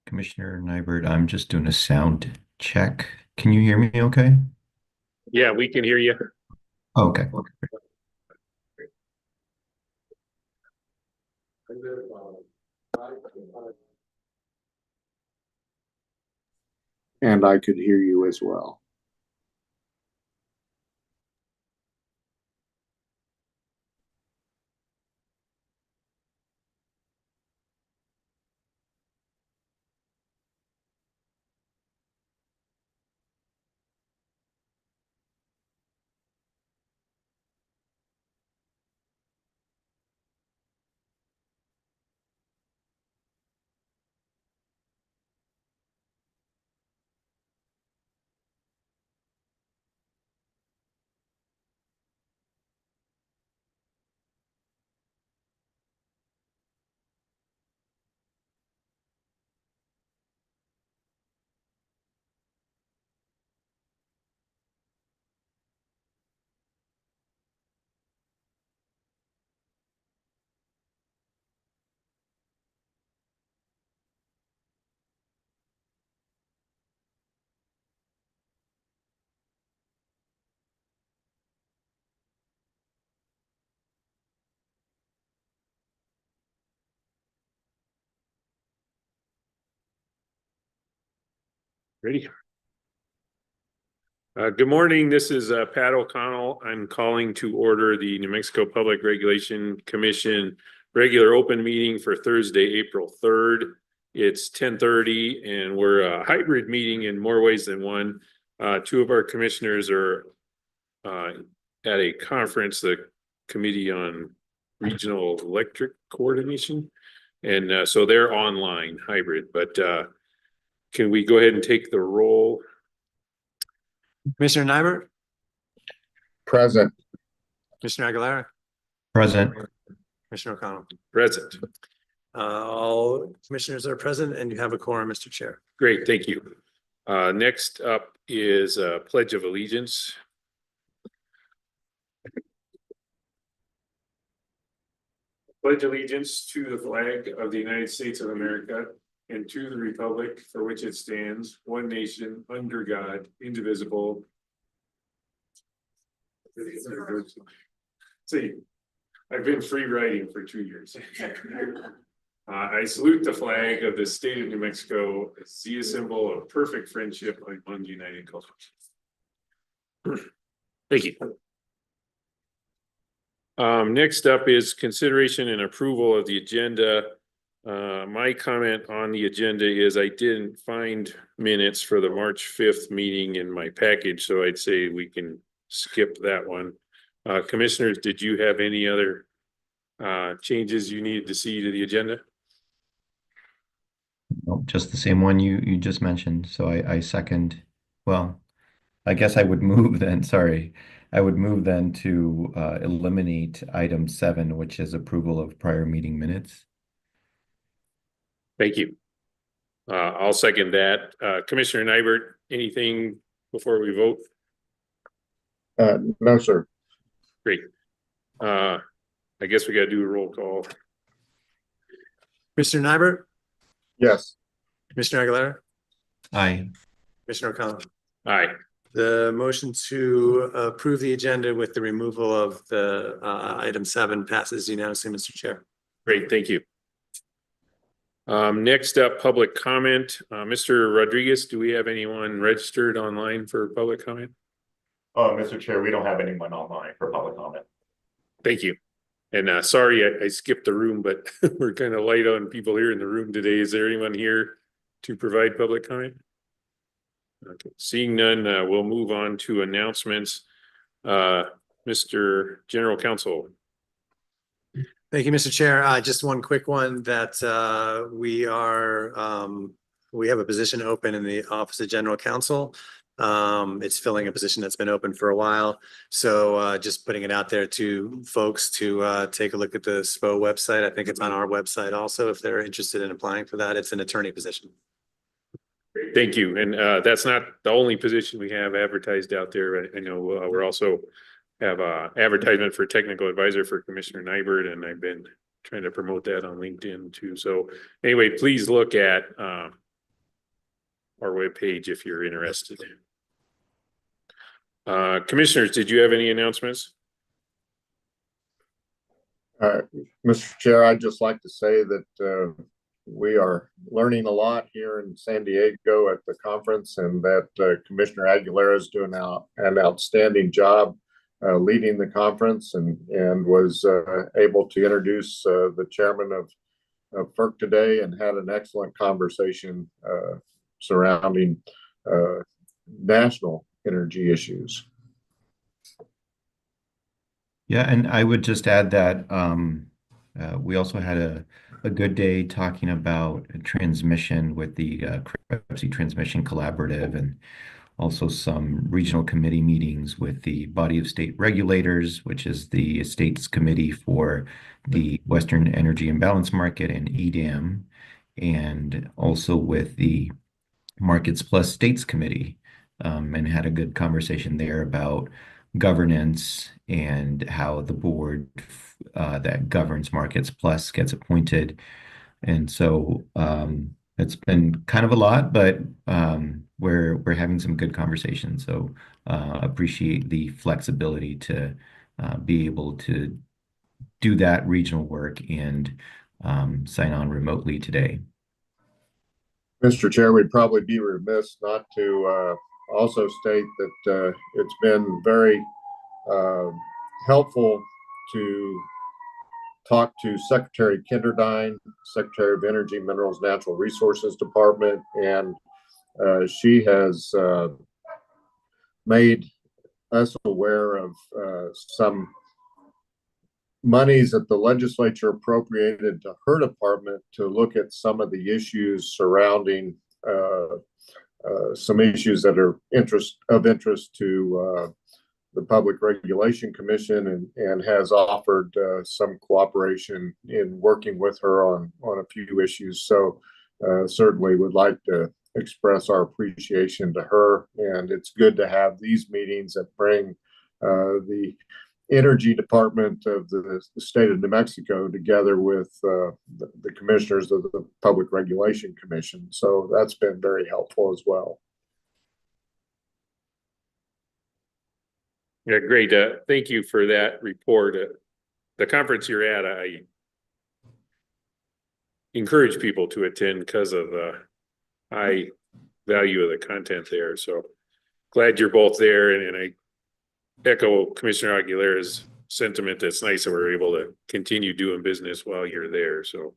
Commissioner Nybert, I'm just doing a sound check. Can you hear me okay? Yeah, we can hear you. Oh, okay. And I could hear you as well. Ready? Good morning. This is Pat O'Connell. I'm calling to order the New Mexico Public Regulation Commission regular open meeting for Thursday, April 3rd. It's 10:30 and we're a hybrid meeting in more ways than one. Two of our commissioners are at a conference, the Committee on Regional Electric Coordination. And so they're online hybrid, but can we go ahead and take the roll? Commissioner Nyberg, Present. Commissioner Aguilera, Present. Commissioner O'Connell. Present. All commissioners are present and you have a quorum, Mr. Chair. Great, thank you. Next up is Pledge of Allegiance. Pledge allegiance to the flag of the United States of America and to the republic for which it stands, one nation, under God, indivisible. See, I've been free writing for 2 years. I salute the flag of the state of New Mexico as the symbol of perfect friendship among united cultures. Thank you. Next up is consideration and approval of the agenda. My comment on the agenda is I didn't find minutes for the March 5th meeting in my package, so I'd say we can skip that one. Commissioners, did you have any other changes you needed to see to the agenda? Nope, just the same one you just mentioned. So I second. Well, I guess I would move then. Sorry. I would move then to eliminate item 7, which is approval of prior meeting minutes. Thank you. I'll second that. Commissioner Nybert, anything before we vote? No, sir. Great. I guess we got to do a roll call. Commissioner Nyberg, Yes. Commissioner Aguilera, Aye. Commissioner O'Connell. Aye. The motion to approve the agenda with the removal of the item 7 passes unanimously, Mr. Chair. Great, thank you. Next up, public comment. Mr. Rodriguez, do we have anyone registered online for public comment? Mr. Chair, we don't have anyone online for public comment. Thank you. And sorry, I skipped the room, but we're kind of light on people here in the room today. Is there anyone here to provide public comment? Okay, seeing none, we'll move on to announcements. Mr. General Counsel. Thank you, Mr. Chair. Just one quick one that we have a position open in the Office of General Counsel. It's filling a position that's been open for a while. So just putting it out there to folks to take a look at the SPO website. I think it's on our website also if they're interested in applying for that. It's an attorney position. Thank you. And that's not the only position we have advertised out there. I know we're also have a advertisement for technical advisor for Commissioner Nybert, and I've been trying to promote that on LinkedIn too. So anyway, please look at our webpage if you're interested. Commissioners, did you have any announcements? Mr. Chair, I'd just like to say that we are learning a lot here in San Diego at the conference, and that Commissioner Aguilera is doing an outstanding job leading the conference, and was able to introduce the chairman of FERC today, and had an excellent conversation surrounding national energy issues. Yeah, and I would just add that we also had a good day talking about transmission with the Krebsy Transmission Collaborative, and also some regional committee meetings with the Body of State Regulators, which is the state's committee for the Western Energy Imbalance Market and EDAM, and also with the Markets Plus States Committee, and had a good conversation there about governance and how the board that governs Markets Plus gets appointed. And so it's been kind of a lot, but we're having some good conversations. So appreciate the flexibility to be able to do that regional work and sign on remotely today. Mr. Chair, we'd probably be remiss not to also state that it's been very helpful to talk to Secretary Kinderdine, Secretary of Energy, Minerals, Natural Resources Department, and she has made us aware of some monies that the legislature appropriated to her department to look at some of the issues surrounding some issues that are of interest to the Public Regulation Commission, and has offered some cooperation in working with her on a few issues. So certainly would like to express our appreciation to her. And it's good to have these meetings that bring the Energy Department of the state of New Mexico together with the commissioners of the Public Regulation Commission. So that's been very helpful as well. Yeah, great. Thank you for that report. The conference you're at, I encourage people to attend because of the high value of the content there. So glad you're both there. And I echo Commissioner Aguilera's sentiment. That's nice that we're able to continue doing business while you're there. So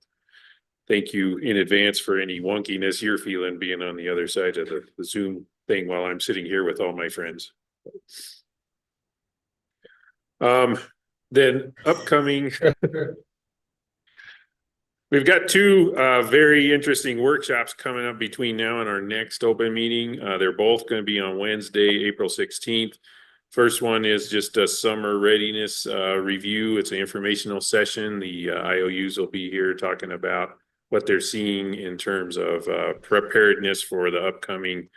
thank you in advance for any wonkiness you're feeling being on the other side of the Zoom thing while I'm sitting here with all my friends. Then upcoming, we've got two very interesting workshops coming up between now and our next open meeting. They're both going to be on Wednesday, April 16th. First one is just a summer readiness review. It's an informational session. The IOUs will be here talking about what they're seeing in terms of preparedness for the upcoming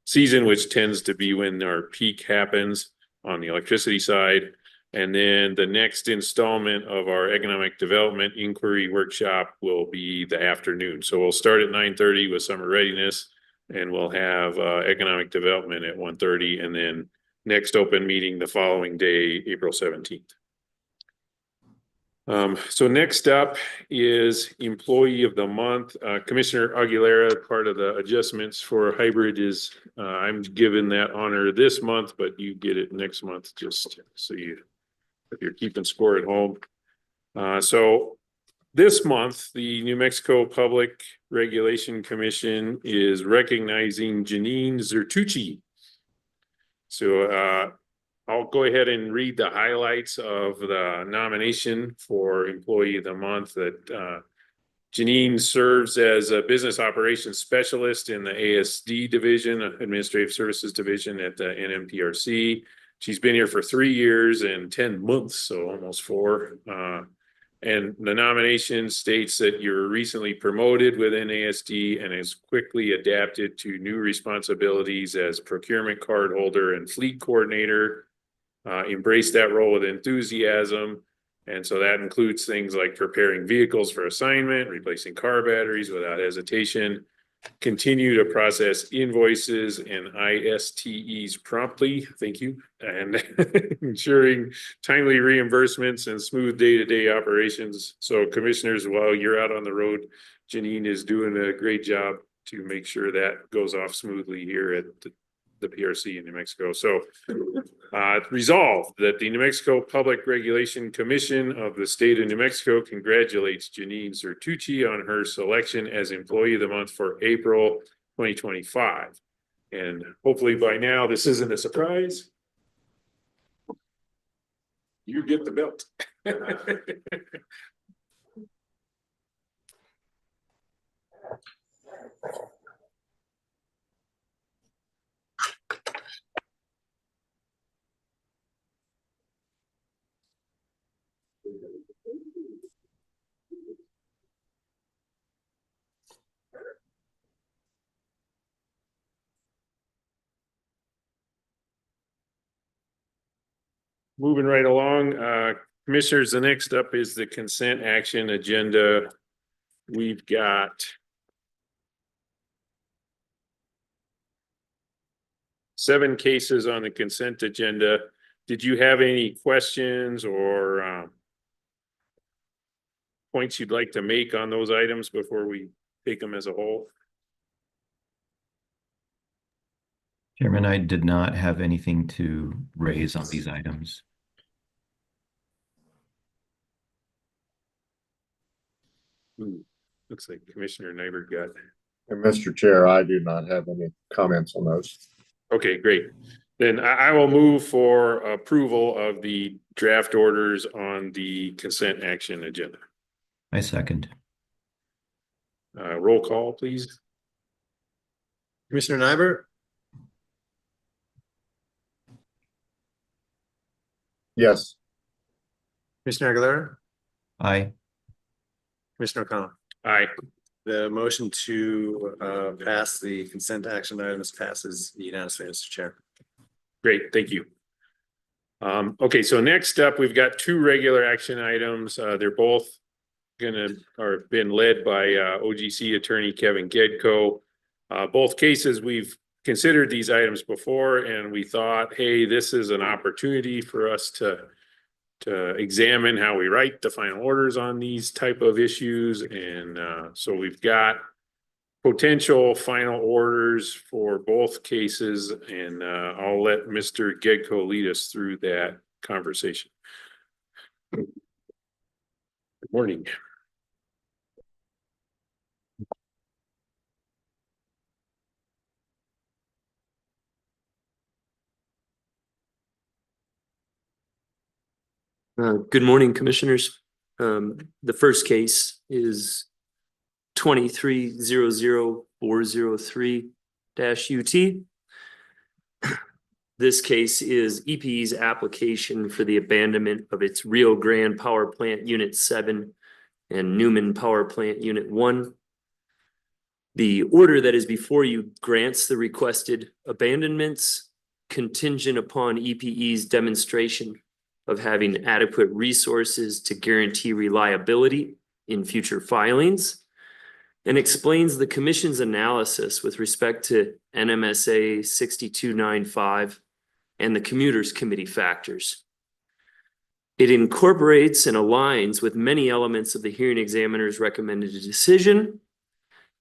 season, which tends to be when our peak happens on the electricity side. And then the next installment of our economic development inquiry workshop will be the afternoon. So we'll start at 9:30 with summer readiness, and we'll have economic development at 1:30, and then next open meeting the following day, April 17th. So next up is Employee of the Month. Commissioner Aguilera, part of the adjustments for hybrid is I'm given that honor this month, but you get it next month, just so if you're keeping score at home. So this month, the New Mexico Public Regulation Commission is recognizing Janine Zertucci. So I'll go ahead and read the highlights of the nomination for Employee of the Month. That Janine serves as a business operations specialist in the ASD division, Administrative Services Division at the NMPRC. She's been here for 3 years and 10 months, so almost 4. And the nomination states that you're recently promoted within ASD and has quickly adapted to new responsibilities as procurement card holder and fleet coordinator. Embraced that role with enthusiasm. And so that includes things like preparing vehicles for assignment, replacing car batteries without hesitation, continue to process invoices and ISTEs promptly, thank you, and ensuring timely reimbursements and smooth day-to-day operations. So commissioners, while you're out on the road, Janine is doing a great job to make sure that goes off smoothly here at the PRC in New Mexico. So resolved that the New Mexico Public Regulation Commission of the state of New Mexico congratulates Janine Zertucci on her selection as Employee of the Month for April 2025. And hopefully by now this isn't a surprise. You get the belt. Moving right along, commissioners, the next up is the consent action agenda. We've got seven cases on the consent agenda. Did you have any questions or points you'd like to make on those items before we take them as a whole? Chairman, I did not have anything to raise on these items. Ooh, looks like Commissioner Nyberg got. And Mr. Chair, I do not have any comments on those. Okay, great. Then I will move for approval of the draft orders on the consent action agenda. I second. Roll call, please. Commissioner Nyberg, Yes. Commissioner Aguilera, Aye. Commissioner O'Connell. Aye. The motion to pass the consent action items passes unanimously, Mr. Chair. Great, thank you. Okay, so next up, we've got two regular action items. They're both been led by OGC attorney Kevin Gedko. Both cases, we've considered these items before, and we thought, hey, this is an opportunity for us to examine how we write the final orders on these type of issues. And so we've got potential final orders for both cases, and I'll let Mr. Gedko lead us through that conversation. Good morning. Good morning, Commissioners. The first case is 23-00403-UT. This case is EPE's application for the abandonment of its Rio Grande Power Plant Unit 7 and Newman Power Plant Unit 1. The order that is before you grants the requested abandonments contingent upon EPE's demonstration of having adequate resources to guarantee reliability in future filings, and explains the Commission's analysis with respect to NMSA 6295 and the Commuters Committee factors. It incorporates and aligns with many elements of the hearing examiner's recommended decision,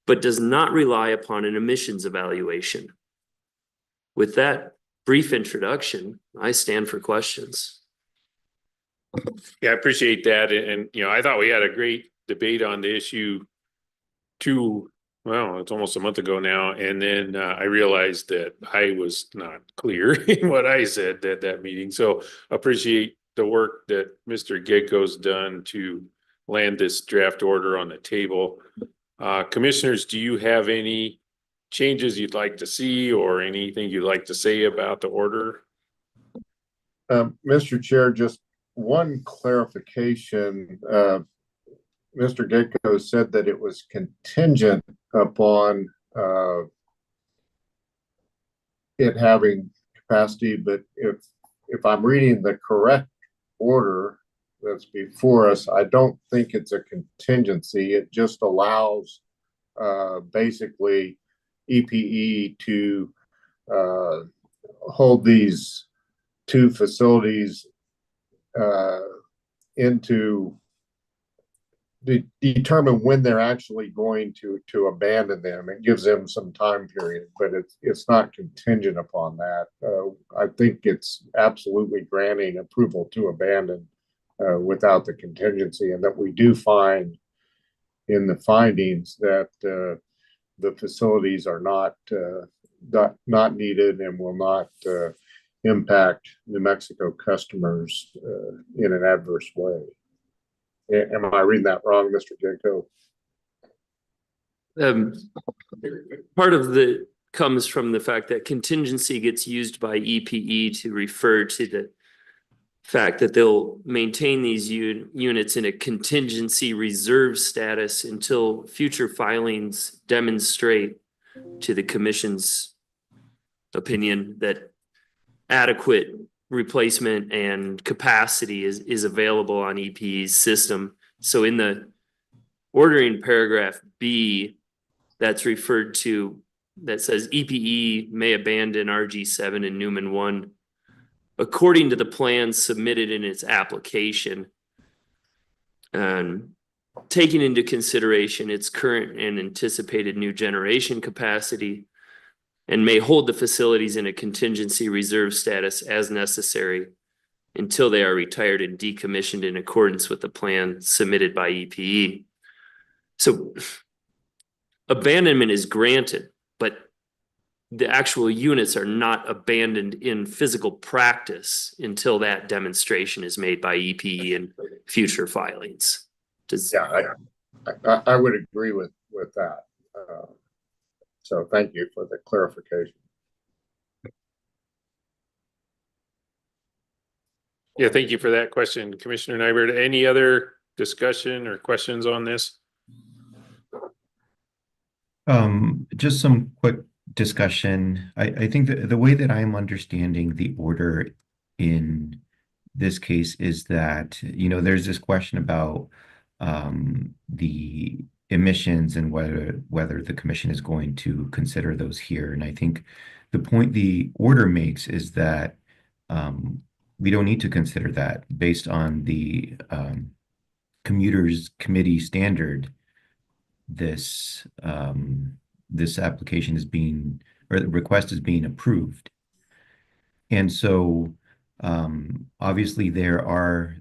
but does not rely upon an emissions evaluation. With that brief introduction, I stand for questions. Yeah, I appreciate that. And, you know, I thought we had a great debate on the issue it's almost a month ago now. And then I realized that I was not clear in what I said at that meeting. So appreciate the work that Mr. Gedko's done to land this draft order on the table. Commissioners, do you have any changes you'd like to see or anything you'd like to say about the order? Mr. Chair, just one clarification. Mr. Gedko said that it was contingent upon it having capacity, but if I'm reading the correct order that's before us, I don't think it's a contingency. It just allows basically EPE to hold these two facilities into determine when they're actually going to abandon them. It gives them some time period, but it's not contingent upon that. I think it's absolutely granting approval to abandon without the contingency, and that we do find in the findings that the facilities are not needed and will not impact New Mexico customers in an adverse way. Am I reading that wrong, Mr. Gedko? Part of the comes from the fact that contingency gets used by EPE to refer to the fact that they'll maintain these units in a contingency reserve status until future filings demonstrate to the Commission's opinion that adequate replacement and capacity is available on EPE's system. So in the ordering paragraph B, that's referred to, that says EPE may abandon RG7 and Newman 1 according to the plan submitted in its application, and taking into consideration its current and anticipated new generation capacity, and may hold the facilities in a contingency reserve status as necessary until they are retired and decommissioned in accordance with the plan submitted by EPE. So abandonment is granted, but the actual units are not abandoned in physical practice until that demonstration is made by EPE in future filings. Yeah, I would agree with that. So thank you for the clarification. Yeah, thank you for that question, Commissioner Nyberg. Any other discussion or questions on this? Just some quick discussion. I think that the way that I'm understanding the order in this case is that, there's this question about the emissions and whether the commission is going to consider those here. And I think the point the order makes is that we don't need to consider that based on the commuters committee standard. This application is being, or the request is being approved. And so obviously there are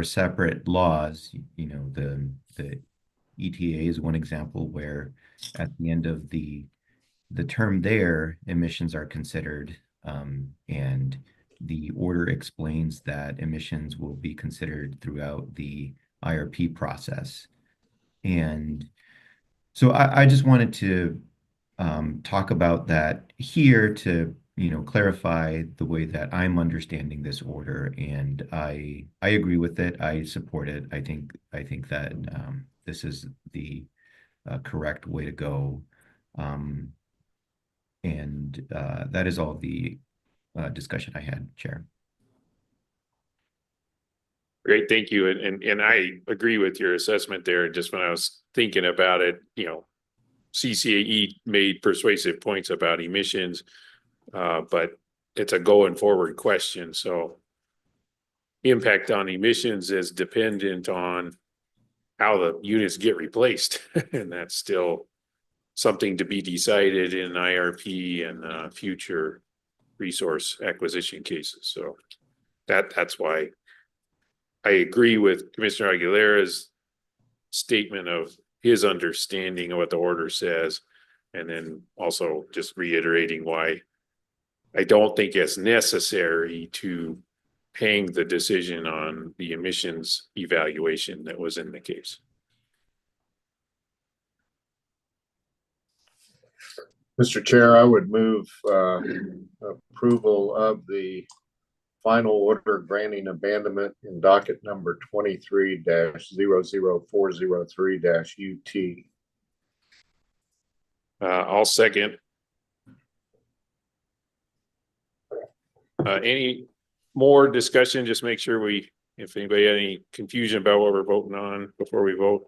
separate laws, the ETA is one example where at the end of the term there, emissions are considered, and the order explains that emissions will be considered throughout the IRP process. And so I just wanted to talk about that here to, clarify the way that I'm understanding this order. And I agree with it. I support it. I think that this is the correct way to go. And that is all the discussion I had, Chair. Great, thank you. And I agree with your assessment there. Just when I was thinking about it, CCAE made persuasive points about emissions, but it's a going forward question. So impact on emissions is dependent on how the units get replaced. And that's still something to be decided in IRP and future resource acquisition cases. So that's why I agree with Commissioner Aguilera's statement of his understanding of what the order says, and then also just reiterating why I don't think it's necessary to hang the decision on the emissions evaluation that was in the case. Mr. Chair, I would move approval of the final order granting abandonment in docket number 23-00403-UT. I'll second. Any more discussion? Just make sure if anybody had any confusion about what we're voting on before we vote.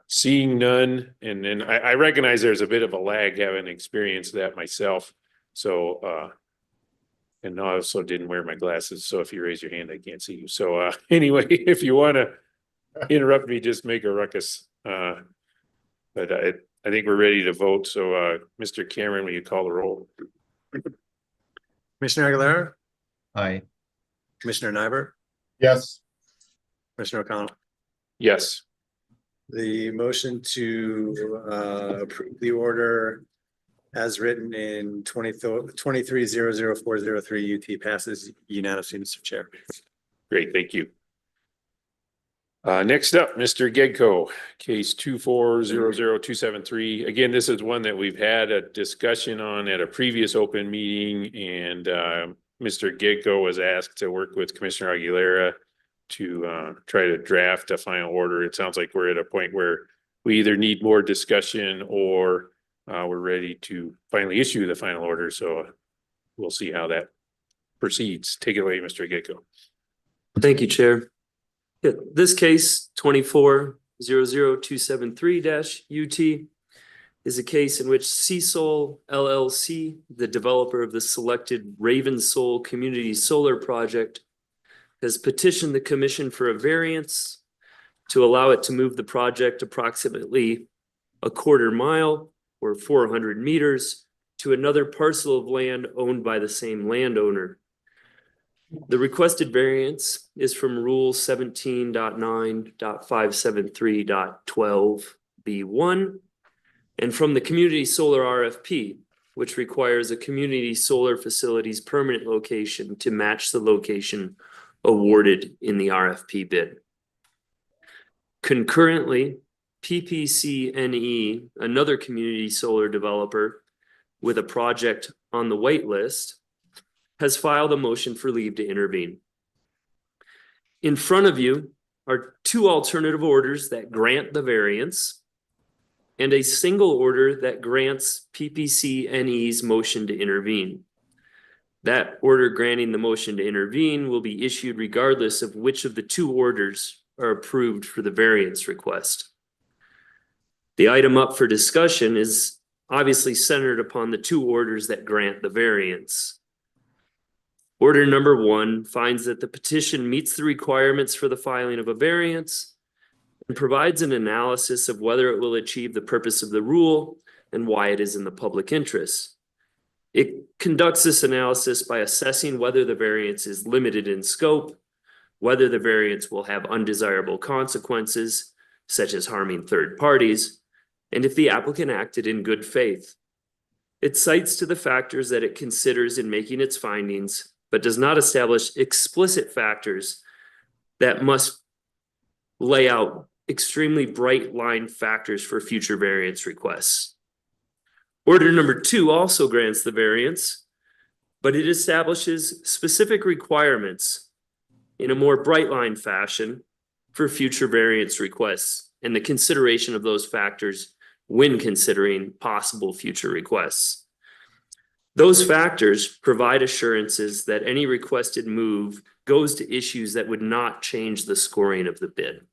Seeing none, and then I recognize there's a bit of a lag, having experienced that myself. So, and I also didn't wear my glasses. So if you raise your hand, I can't see you. So anyway, if you want to interrupt me, just make a ruckus. But I think we're ready to vote. So Mr. Cameron, will you call the roll? Commissioner Aguilera, Aye. Commissioner Nyberg, Yes. Commissioner O'Connell. Yes. The motion to approve the order as written in 23-00403 UT passes unanimously, Mr. Chair. Great, thank you. Next up, Mr. Gedko, case 2400273. Again, this is one that we've had a discussion on at a previous open meeting, and Mr. Gedko was asked to work with Commissioner Aguilera to try to draft a final order. It sounds like we're at a point where we either need more discussion or we're ready to finally issue the final order. So we'll see how that proceeds. Take it away, Mr. Gedko. Thank you, Chair. Yeah, this case 24-00273-UT is a case in which Seasol LLC, the developer of the selected Raven Soul Community Solar Project, has petitioned the commission for a variance to allow it to move the project approximately a quarter mile or 400 meters to another parcel of land owned by the same landowner. The requested variance is from Rule 17.9.573.12B1 and from the Community Solar RFP, which requires a community solar facility's permanent location to match the location awarded in the RFP bid. Concurrently, PPCNE, another community solar developer with a project on the wait list, has filed a motion for leave to intervene. In front of you are two alternative orders that grant the variance and a single order that grants PPCNE's motion to intervene. That order granting the motion to intervene will be issued regardless of which of the two orders are approved for the variance request. The item up for discussion is obviously centered upon the two orders that grant the variance. Order number 1 finds that the petition meets the requirements for the filing of a variance and provides an analysis of whether it will achieve the purpose of the rule and why it is in the public interest. It conducts this analysis by assessing whether the variance is limited in scope, whether the variance will have undesirable consequences, such as harming third parties, and if the applicant acted in good faith. It cites to the factors that it considers in making its findings, but does not establish explicit factors that must lay out extremely bright line factors for future variance requests. Order number 2 also grants the variance, but it establishes specific requirements in a more bright line fashion for future variance requests and the consideration of those factors when considering possible future requests. Those factors provide assurances that any requested move goes to issues that would not change the scoring of the bid.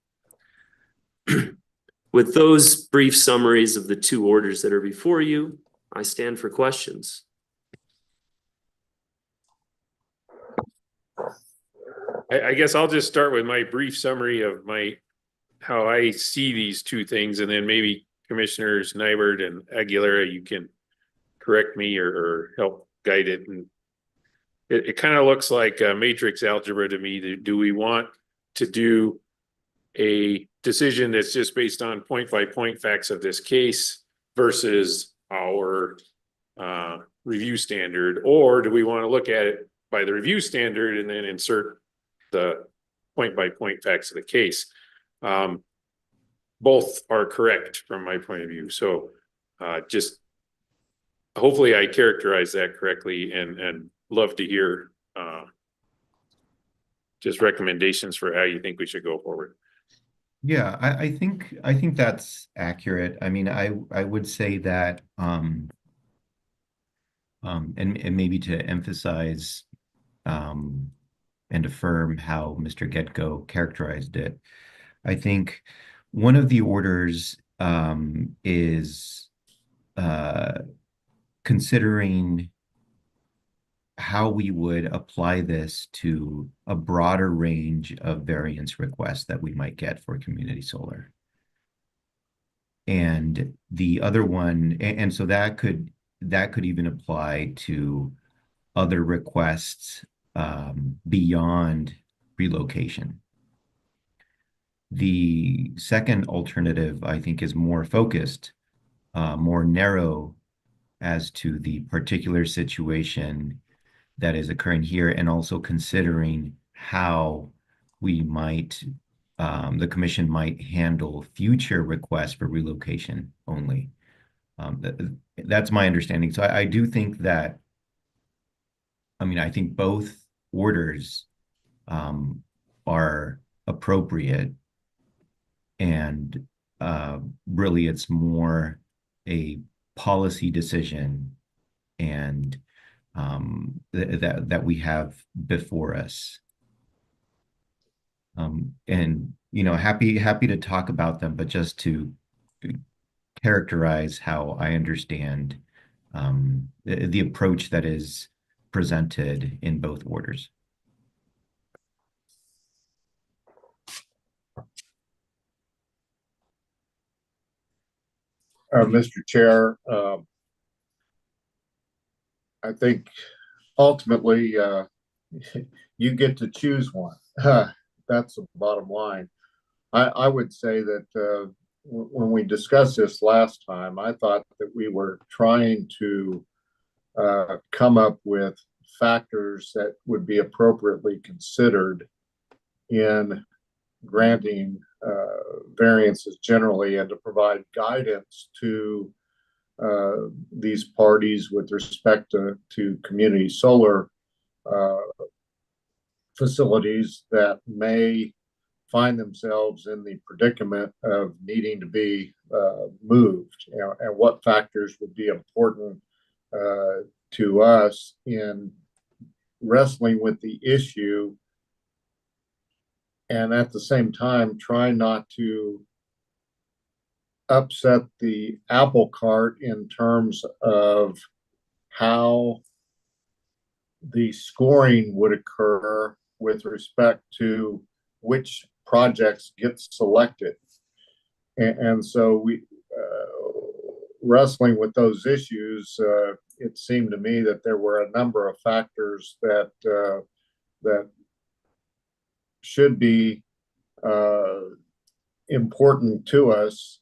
With those brief summaries of the two orders that are before you, I stand for questions. I guess I'll just start with my brief summary of how I see these two things, and then maybe Commissioners Nybert and Aguilera, you can correct me or help guide it. And it kind of looks like a matrix algebra to me. Do we want to do a decision that's just based on point by point facts of this case versus our review standard, or do we want to look at it by the review standard and then insert the point by point facts of the case? Both are correct from my point of view. So just hopefully I characterize that correctly, and love to hear just recommendations for how you think we should go forward. Yeah, I think that's accurate. I mean, I would say that and maybe to emphasize and affirm how Mr. Getgo characterized it, I think one of the orders is considering how we would apply this to a broader range of variance requests that we might get for community solar. And the other one, and so that could even apply to other requests beyond relocation. The second alternative, I think, is more focused, more narrow as to the particular situation that is occurring here, and also considering how we might, the commission might handle future requests for relocation only. That's my understanding. So I do think that, I mean, I think both orders are appropriate, and really it's more a policy decision and that we have before us. And happy to talk about them, but just to characterize how I understand the approach that is presented in both orders. Mr. Chair, I think ultimately you get to choose one. That's the bottom line. I would say that when we discussed this last time, I thought that we were trying to come up with factors that would be appropriately considered in granting variances generally and to provide guidance to these parties with respect to community solar facilities that may find themselves in the predicament of needing to be moved, and what factors would be important to us in wrestling with the issue, and at the same time try not to upset the apple cart in terms of how the scoring would occur with respect to which projects get selected. And so we, wrestling with those issues, it seemed to me that there were a number of factors that should be important to us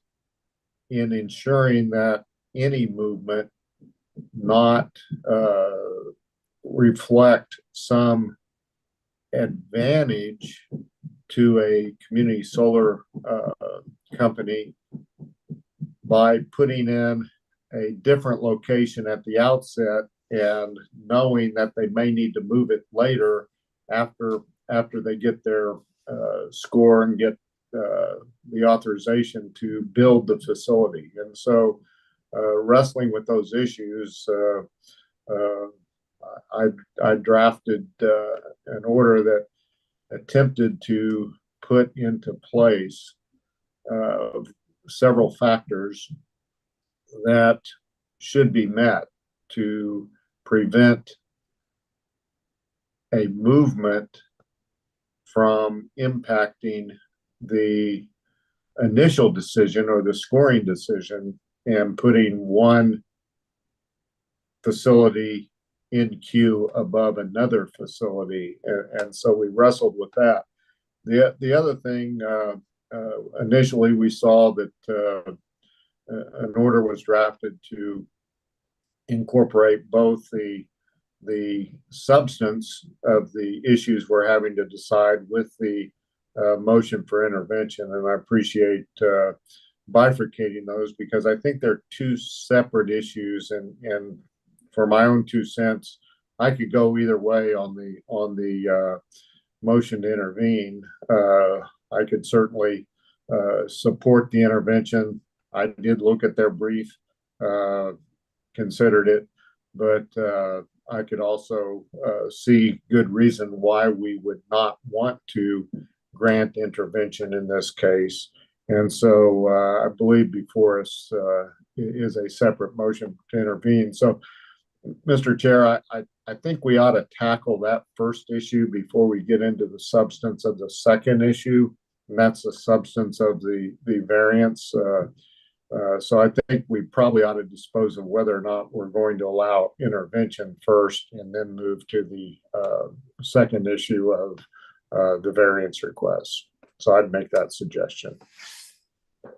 in ensuring that any movement not reflect some advantage to a community solar company by putting in a different location at the outset and knowing that they may need to move it later after they get their score and get the authorization to build the facility. And so wrestling with those issues, I drafted an order that attempted to put into place several factors that should be met to prevent a movement from impacting the initial decision or the scoring decision and putting one facility in queue above another facility. And so we wrestled with that. The other thing, initially we saw that an order was drafted to incorporate both the substance of the issues we're having to decide with the motion for intervention. And I appreciate bifurcating those because I think they're two separate issues. And for my own 2 cents, I could go either way on the motion to intervene. I could certainly support the intervention. I did look at their brief, considered it, but I could also see good reason why we would not want to grant intervention in this case. And so I believe before us is a separate motion to intervene. So, Mr. Chair, I think we ought to tackle that first issue before we get into the substance of the second issue, and that's the substance of the variance. So I think we probably ought to dispose of whether or not we're going to allow intervention first and then move to the second issue of the variance request. So I'd make that suggestion.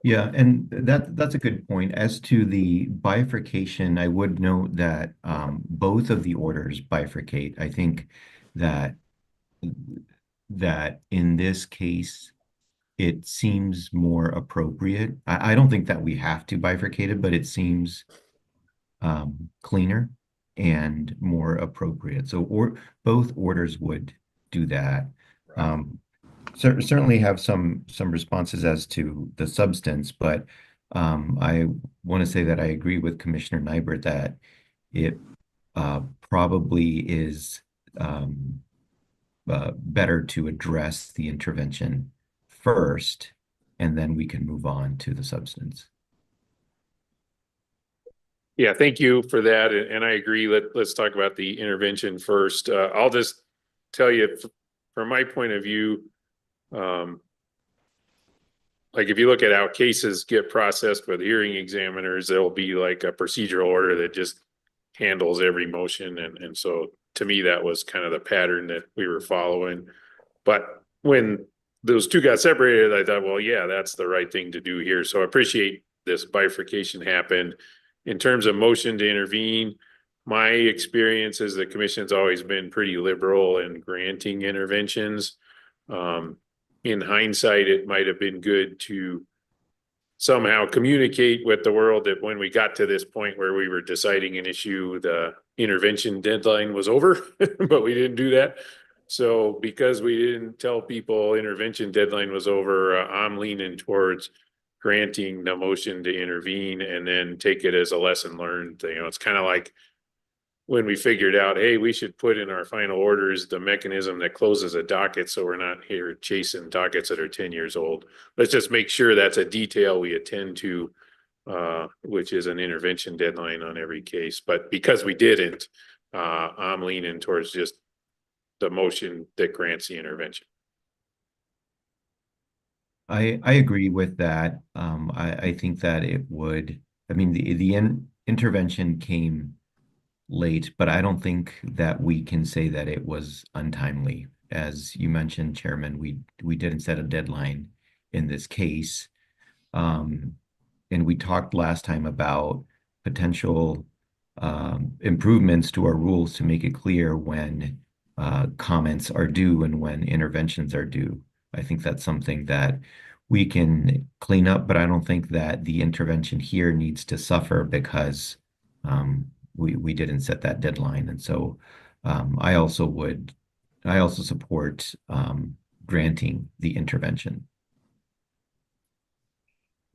Yeah, and that's a good point. As to the bifurcation, I would note that both of the orders bifurcate. I think that in this case, it seems more appropriate. I don't think that we have to bifurcate it, but it seems cleaner and more appropriate. So both orders would do that. Certainly have some responses as to the substance, but I want to say that I agree with Commissioner Nybert that it probably is better to address the intervention first, and then we can move on to the substance. Yeah, thank you for that. And I agree. Let's talk about the intervention first. I'll just tell you from my point of view, like if you look at how cases get processed with hearing examiners, there'll be like a procedural order that just handles every motion. And so to me, that was kind of the pattern that we were following. But when those two got separated, I thought, well, yeah, that's the right thing to do here. So I appreciate this bifurcation happened. In terms of motion to intervene, my experience is the commission's always been pretty liberal in granting interventions. in hindsight, it might have been good to somehow communicate with the world that when we got to this point where we were deciding an issue, the intervention deadline was over, but we didn't do that. So because we didn't tell people intervention deadline was over, I'm leaning towards granting the motion to intervene and then take it as a lesson learned. You know, it's kind of like when we figured out, hey, we should put in our final orders the mechanism that closes a docket, so we're not here chasing dockets that are 10 years old. Let's just make sure that's a detail we attend to, which is an intervention deadline on every case. But because we didn't, I'm leaning towards just the motion that grants the intervention. I agree with that. I think that it would, I mean, the intervention came late, but I don't think that we can say that it was untimely. As you mentioned, Chairman, we didn't set a deadline in this case. And we talked last time about potential improvements to our rules to make it clear when comments are due and when interventions are due. I think that's something that we can clean up, but I don't think that the intervention here needs to suffer because we didn't set that deadline. And so I also support granting the intervention.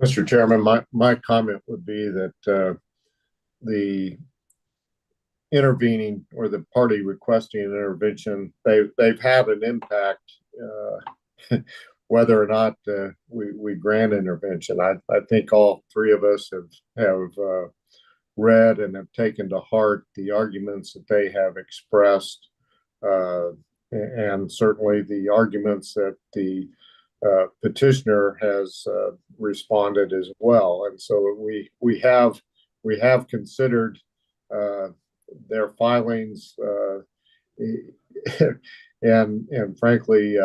Mr. Chairman, my comment would be that the intervening or the party requesting an intervention, they've had an impact whether or not we grant intervention. I think all three of us have read and have taken to heart the arguments that they have expressed, and certainly the arguments that the petitioner has responded as well. And so we have considered their filings, and frankly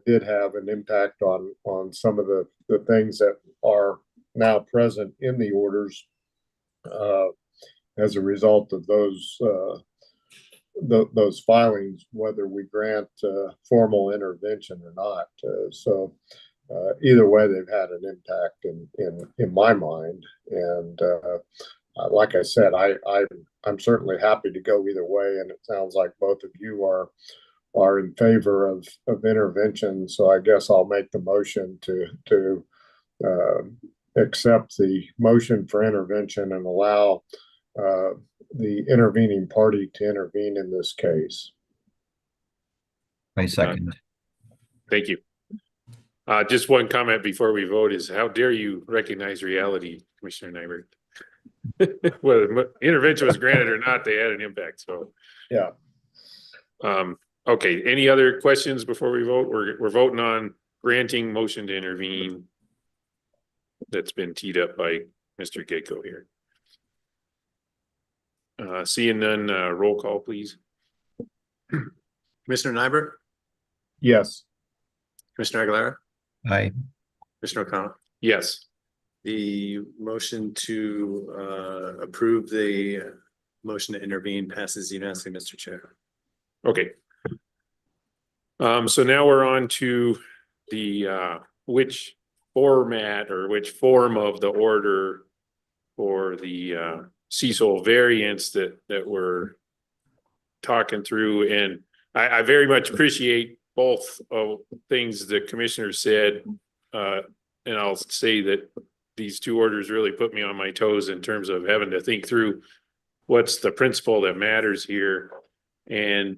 did have an impact on some of the things that are now present in the orders as a result of those filings, whether we grant formal intervention or not. So either way, they've had an impact in my mind. And like I said, I'm certainly happy to go either way. And it sounds like both of you are in favor of intervention. So I guess I'll make the motion to accept the motion for intervention and allow the intervening party to intervene in this case. I second. Thank you. Just one comment before we vote is, how dare you recognize reality, Commissioner Nyberg? Whether intervention was granted or not, they had an impact. So yeah. Okay. Any other questions before we vote? We're voting on granting motion to intervene that's been teed up by Mr. Gecko here. Seeing none, roll call, please. Commissioner Nyberg, Yes. Commissioner Aguilera, Aye. Commissioner O'Connell. Yes. The motion to approve the motion to intervene passes unanimously, Mr. Chair. Okay. So now we're on to the which format or which form of the order for the Cecil variance that we're talking through. And I very much appreciate both things the commissioner said. And I'll say that these two orders really put me on my toes in terms of having to think through what's the principle that matters here. And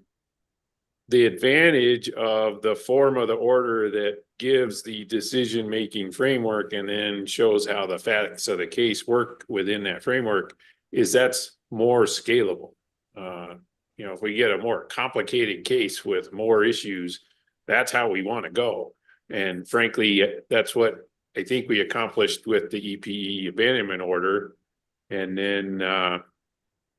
the advantage of the form of the order that gives the decision-making framework and then shows how the facts of the case work within that framework is that's more scalable. You know, if we get a more complicated case with more issues, that's how we want to go. And frankly, that's what I think we accomplished with the EPE abandonment order. And then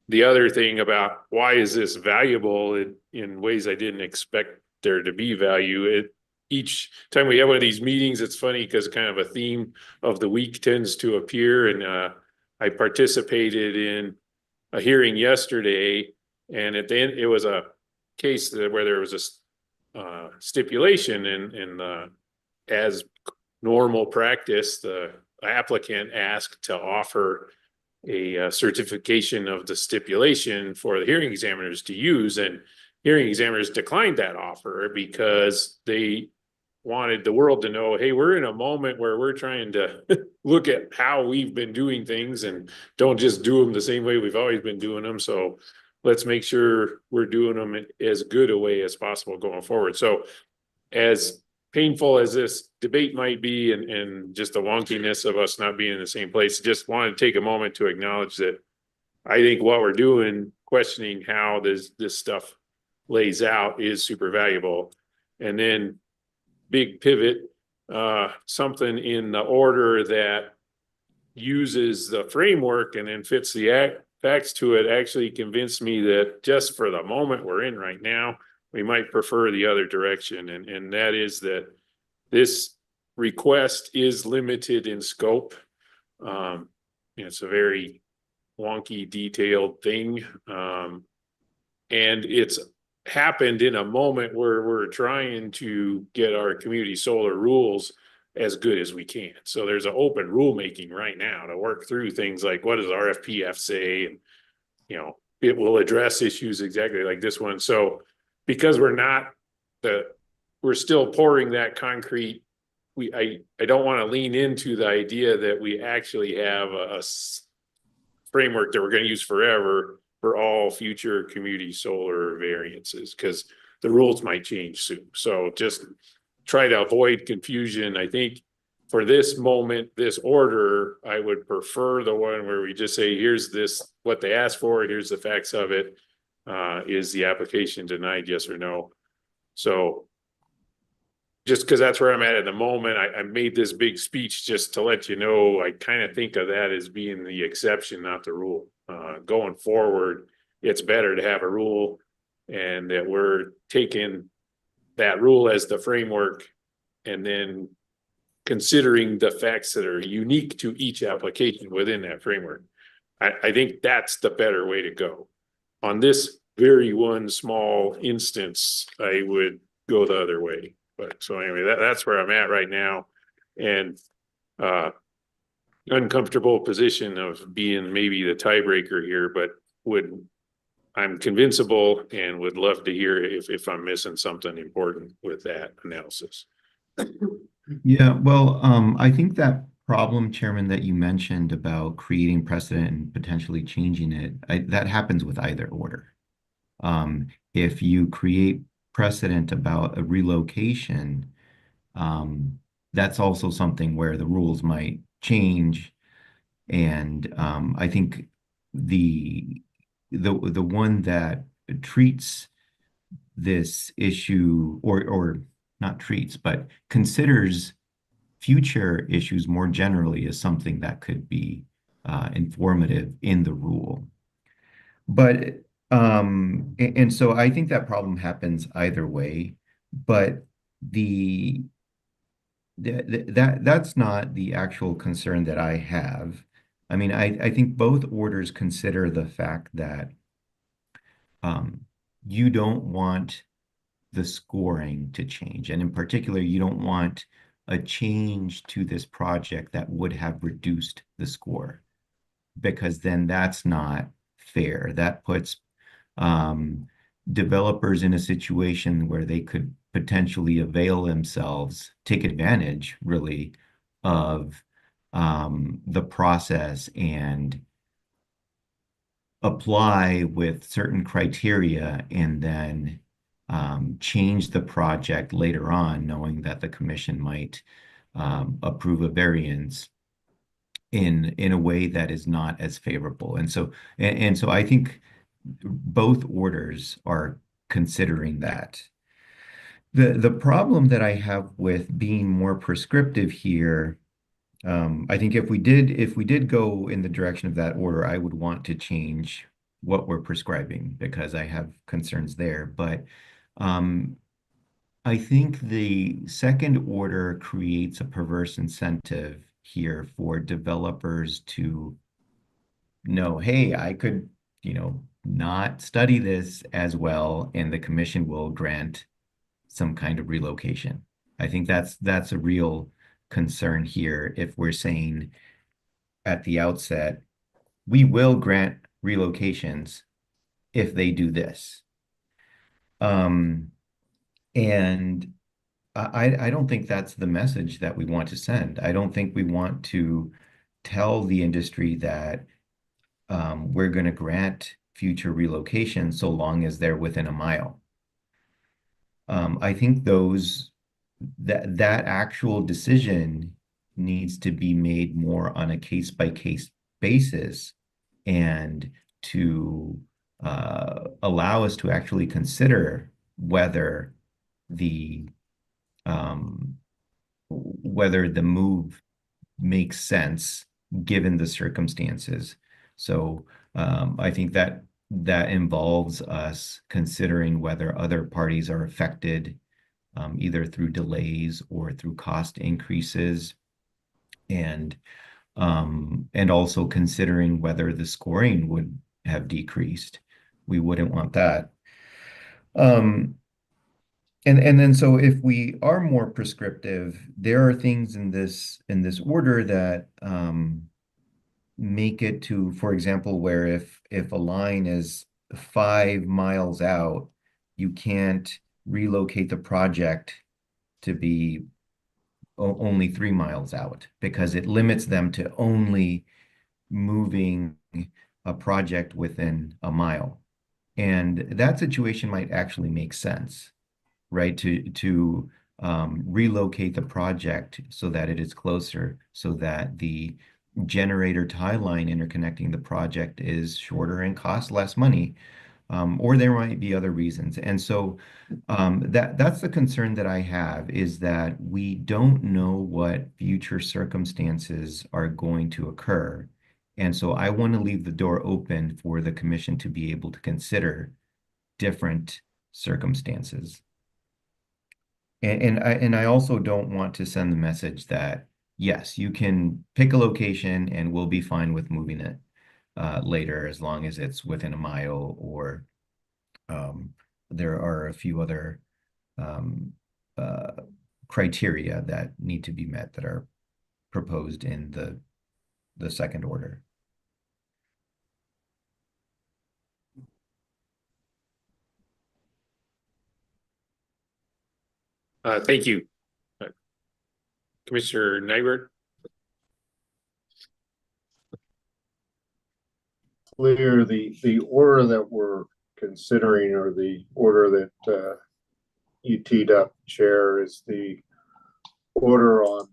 the other thing about why is this valuable in ways I didn't expect there to be value. Each time we have one of these meetings, it's funny because kind of a theme of the week tends to appear. And I participated in a hearing yesterday, and at the end, it was a case where there was a stipulation, and the as normal practice, the applicant asked to offer a certification of the stipulation for the hearing examiners to use, and hearing examiners declined that offer because they wanted the world to know, hey, we're in a moment where we're trying to look at how we've been doing things and don't just do them the same way we've always been doing them. So let's make sure we're doing them in as good a way as possible going forward. So as painful as this debate might be, and just the wonkiness of us not being in the same place, just want to take a moment to acknowledge that I think what we're doing, questioning how this stuff lays out, is super valuable. And then big pivot, something in the order that uses the framework and then fits the facts to it actually convinced me that just for the moment we're in right now, we might prefer the other direction. And that is that this request is limited in scope. It's a very wonky, detailed thing. And it's happened in a moment where we're trying to get our community solar rules as good as we can. So there's an open rulemaking right now to work through things like, what does RFPF say? And, it will address issues exactly like this one. So because we're still pouring that concrete, I don't want to lean into the idea that we actually have a framework that we're going to use forever for all future community solar variances, because the rules might change soon. So just try to avoid confusion. I think for this moment, this order, I would prefer the one where we just say, here's what they asked for, here's the facts of it. Is the application denied, yes or no? So just because that's where I'm at the moment, I made this big speech just to let you know, I kind of think of that as being the exception, not the rule. Going forward, it's better to have a rule, and that we're taking that rule as the framework and then considering the facts that are unique to each application within that framework. I think that's the better way to go. On this very one small instance, I would go the other way. But so anyway, that's where I'm at right now. And uncomfortable position of being maybe the tiebreaker here, but I'm convincible and would love to hear if I'm missing something important with that analysis. Yeah, well, I think that problem, Chairman, that you mentioned about creating precedent and potentially changing it, that happens with either order. If you create precedent about a relocation, that's also something where the rules might change. And I think the one that treats this issue, or not treats, but considers future issues more generally, is something that could be informative in the rule. But and so I think that problem happens either way, but that's not the actual concern that I have. I mean, I think both orders consider the fact that you don't want the scoring to change. And in particular, you don't want a change to this project that would have reduced the score, because then that's not fair. That puts developers in a situation where they could potentially avail themselves, take advantage really of the process and apply with certain criteria and then change the project later on, knowing that the commission might approve a variance in a way that is not as favorable. And so I think both orders are considering that. The problem that I have with being more prescriptive here, I think if we did go in the direction of that order, I would want to change what we're prescribing because I have concerns there. But I think the second order creates a perverse incentive here for developers to know, hey, I could, not study this as well, and the commission will grant some kind of relocation. I think that's a real concern here if we're saying at the outset, we will grant relocations if they do this. Um, and I don't think that's the message that we want to send. I don't think we want to tell the industry that we're going to grant future relocations so long as they're within a mile. I think that actual decision needs to be made more on a case-by-case basis and to allow us to actually consider the um, whether the move makes sense given the circumstances. So I think that involves us considering whether other parties are affected either through delays or through cost increases, and also considering whether the scoring would have decreased. We wouldn't want that. And then so if we are more prescriptive, there are things in this order that make it to, for example, where if a line is 5 miles out, you can't relocate the project to be only 3 miles out because it limits them to only moving a project within a mile. And that situation might actually make sense, right? To relocate the project so that it is closer, so that the generator tie line interconnecting the project is shorter and costs less money. Or there might be other reasons. And so that's the concern that I have, is that we don't know what future circumstances are going to occur. And so I want to leave the door open for the commission to be able to consider different circumstances. And I also don't want to send the message that, yes, you can pick a location and we'll be fine with moving it later as long as it's within a mile, or there are a few other uh, criteria that need to be met that are proposed in the second order. Thank you. Commissioner Nyberg? Clear, the order that we're considering, or the order that you teed up, Chair, is the order on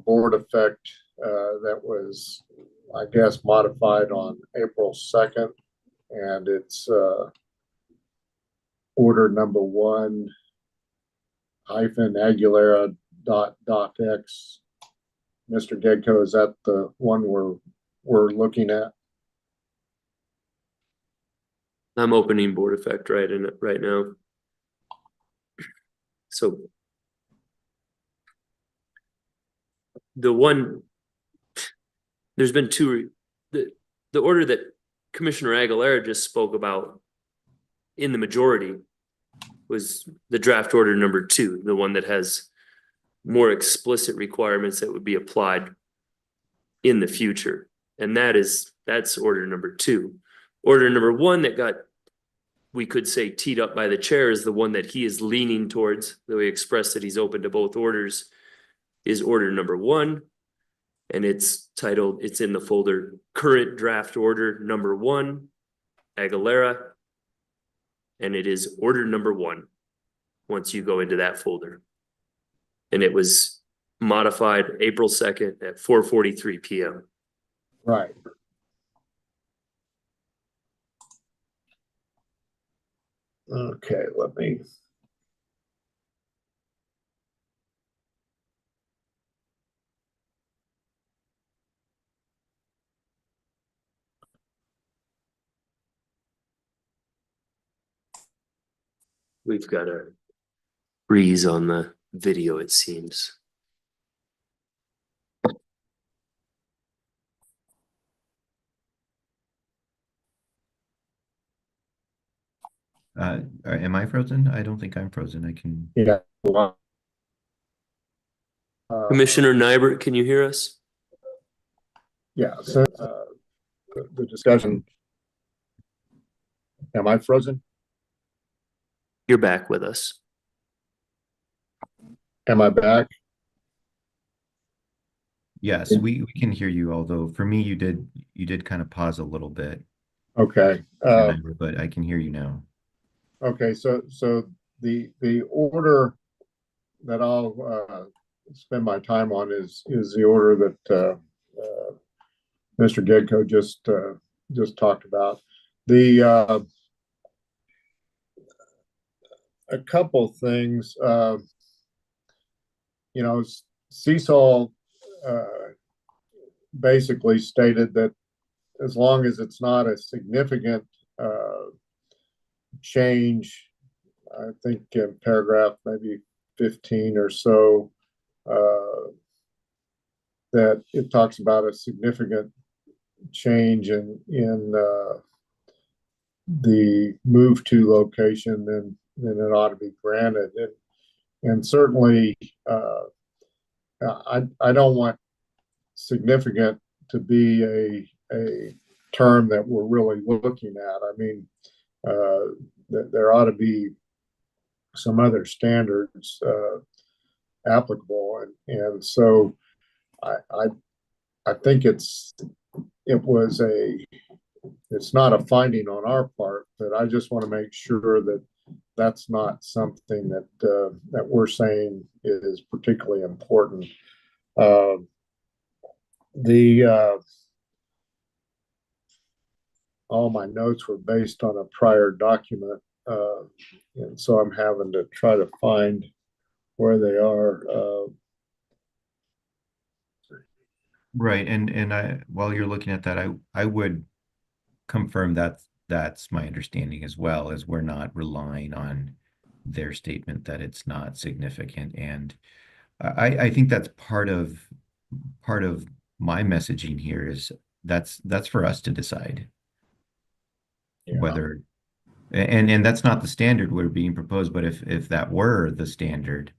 board effect that was, I guess, modified on April 2nd, and it's order number 1 hyphen Aguilera dot X. Mr. Gedko, is that the one we're looking at? I'm opening board effect right now. So there's been the order that Commissioner Aguilera just spoke about in the majority was the draft order number 2, the one that has more explicit requirements that would be applied in the future. And that's order number 2. Order number 1 that got, we could say, teed up by the chair is the one that he is leaning towards, though he expressed that he's open to both orders, is order number 1. And it's titled, it's in the folder, current draft order number 1, Aguilera. And it is order number 1 once you go into that folder. And it was modified April 2nd at 4:43 p.m. Right. Okay, let me. We've got a freeze on the video, it seems. Am I frozen? I don't think I'm frozen. I can. Yeah. Commissioner Nybert, can you hear us? Yeah, so the discussion. Am I frozen? You're back with us. Am I back? Yes, we can hear you, although for me you did kind of pause a little bit, Okay. but I can hear you now. Okay, so the order that I'll spend my time on is the order that Mr. Gedko just talked about. The a couple things, Cecil basically stated that as long as it's not a significant change, I think in paragraph maybe 15 or so, that it talks about a significant change in the move to location, then it ought to be granted. And certainly, I don't want significant to be a term that we're really looking at. I mean, there ought to be some other standards applicable, and so I think it's not a finding on our part, but I just want to make sure that that's not something that we're saying is particularly important. All my notes were based on a prior document, and so I'm having to try to find where they are. Right, and while you're looking at that, I would confirm that that's my understanding as well, as we're not relying on their statement that it's not significant. And I think that's part of my messaging here is that's for us to decide whether, and that's not the standard we're being proposed, but if that were the standard,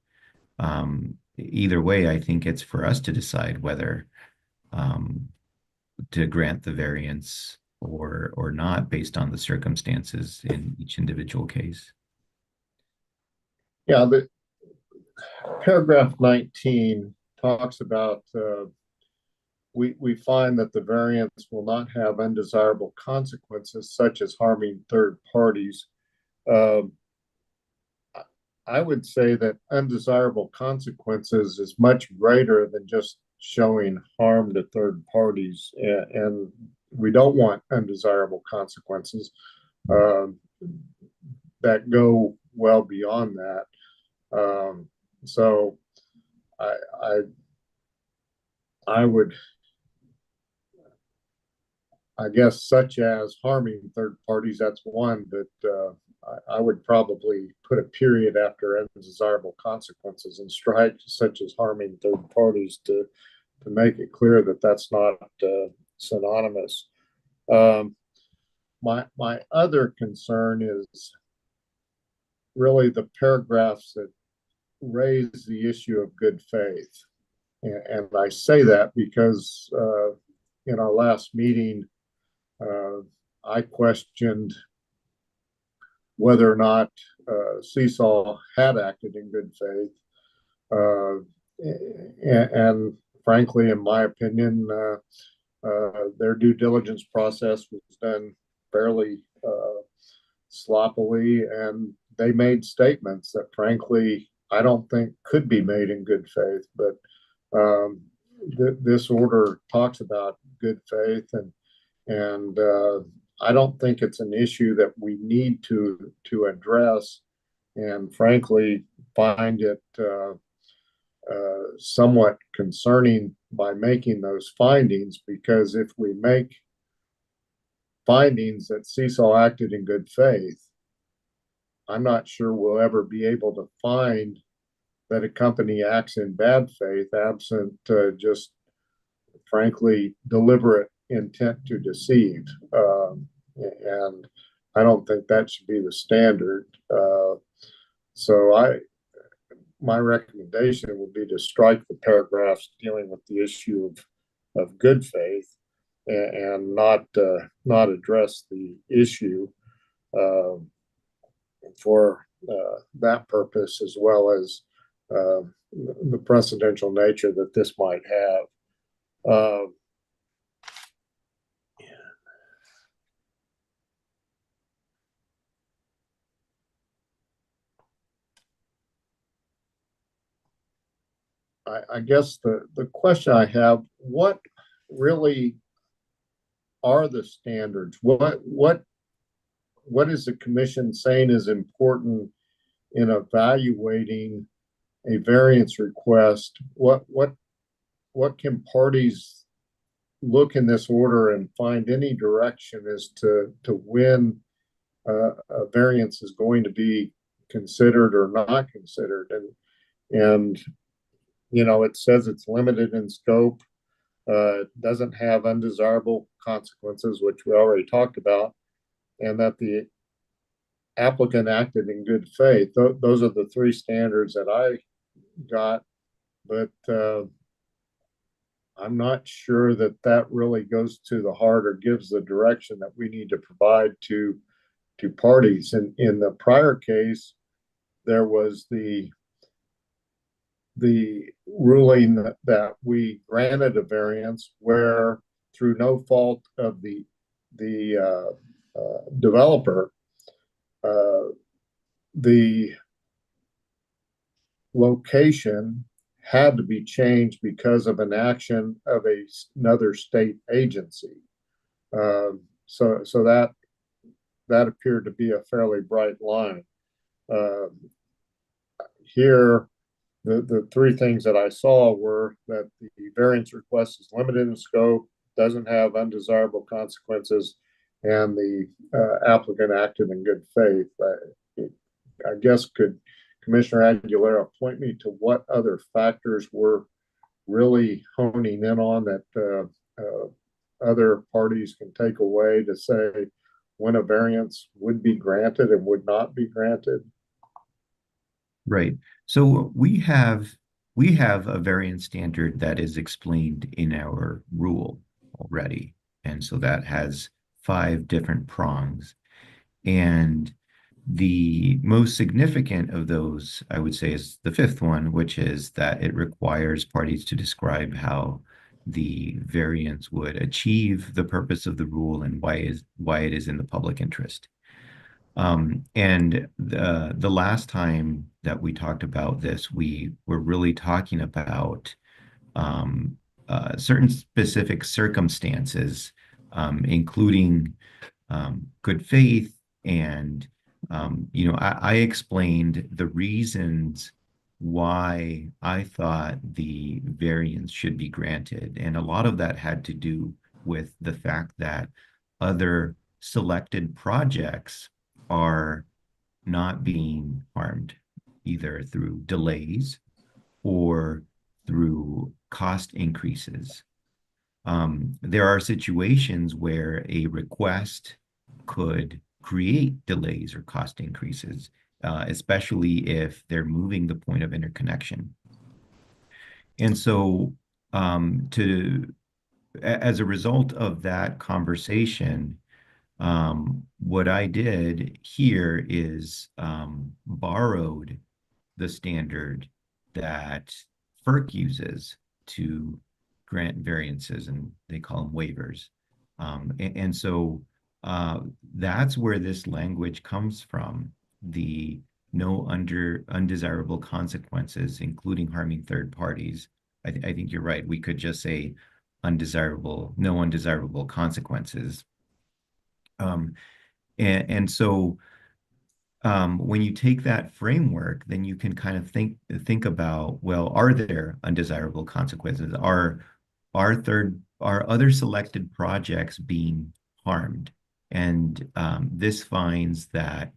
either way, I think it's for us to decide whether to grant the variance or not based on the circumstances in each individual case. Yeah, the paragraph 19 talks about we find that the variance will not have undesirable consequences such as harming third parties. I would say that undesirable consequences is much greater than just showing harm to third parties, and we don't want undesirable consequences that go well beyond that. So I would, I guess, such as harming third parties, that's one, but I would probably put a period after undesirable consequences and strike such as harming third parties to make it clear that that's not synonymous. My other concern is really the paragraphs that raise the issue of good faith. And I say that because in our last meeting, I questioned whether or not Seesaw had acted in good faith. And frankly, in my opinion, their due diligence process was done fairly sloppily, and they made statements that frankly I don't think could be made in good faith. But this order talks about good faith, and I don't think it's an issue that we need to address, and frankly find it somewhat concerning by making those findings, because if we make findings that Seesaw acted in good faith, I'm not sure we'll ever be able to find that a company acts in bad faith absent just frankly deliberate intent to deceive, and I don't think that should be the standard. So my recommendation would be to strike the paragraphs dealing with the issue of good faith and not address the issue for that purpose, as well as the precedential nature that this might have. I guess the question I have, what really are the standards? What is the commission saying is important in evaluating a variance request? What can parties look in this order and find any direction as to when a variance is going to be considered or not considered? And it says it's limited in scope, doesn't have undesirable consequences, which we already talked about, and that the applicant acted in good faith. Those are the three standards that I got, but I'm not sure that really goes to the heart or gives the direction that we need to provide to parties. And in the prior case, there was the ruling that we granted a variance where, through no fault of the developer, the location had to be changed because of an action of another state agency. So that appeared to be a fairly bright line. Here, the three things that I saw were that the variance request is limited in scope, doesn't have undesirable consequences, and the applicant acted in good faith. I guess, could Commissioner Aguilera point me to what other factors we're really honing in on that other parties can take away to say when a variance would be granted and would not be granted? Right. So we have a variance standard that is explained in our rule already. And so that has 5 different prongs. And the most significant of those, I would say, is the 5th one, which is that it requires parties to describe how the variance would achieve the purpose of the rule and why it is in the public interest. And the last time that we talked about this, we were really talking about certain specific circumstances, including good faith. And, I explained the reasons why I thought the variance should be granted. And a lot of that had to do with the fact that other selected projects are not being harmed, either through delays or through cost increases. There are situations where a request could create delays or cost increases, especially if they're moving the point of interconnection. And so as a result of that conversation, what I did here is borrowed the standard that FERC uses to grant variances, and they call them waivers. And so that's where this language comes from, the no undesirable consequences, including harming third parties. I think you're right. We could just say no undesirable consequences. And so when you take that framework, then you can kind of think about, well, are there undesirable consequences? Are other selected projects being harmed? And this finds that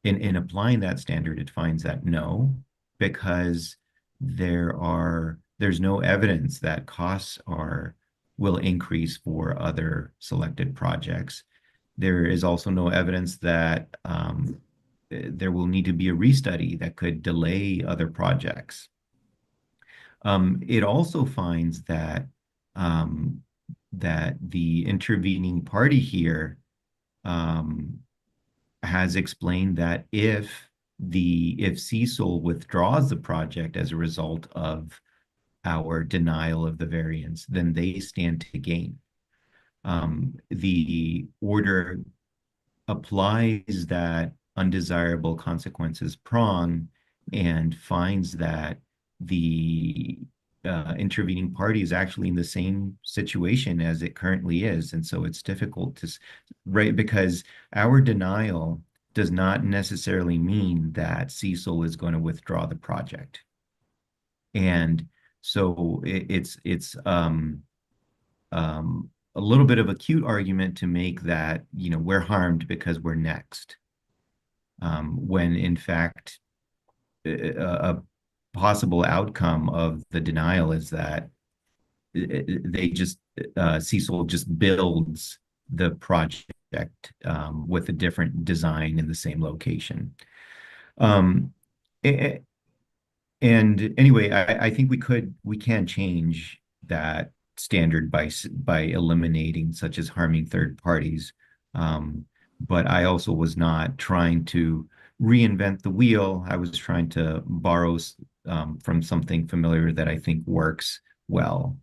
in applying that standard, it finds that no, because there's no evidence that costs will increase for other selected projects. There is also no evidence that there will need to be a restudy that could delay other projects. It also finds that that the intervening party here has explained that if CESOL withdraws the project as a result of our denial of the variance, then they stand to gain. The order applies that undesirable consequences prong and finds that the intervening party is actually in the same situation as it currently is. And so it's difficult to, right, because our denial does not necessarily mean that CESOL is going to withdraw the project. And so it's a little bit of a cute argument to make that, you know, we're harmed because we're next. When in fact, a possible outcome of the denial is that they just, CESOL just builds the project with a different design in the same location. And anyway, I think we can change that standard by eliminating such as harming third parties. But I also was not trying to reinvent the wheel. I was trying to borrow from something familiar that I think works well.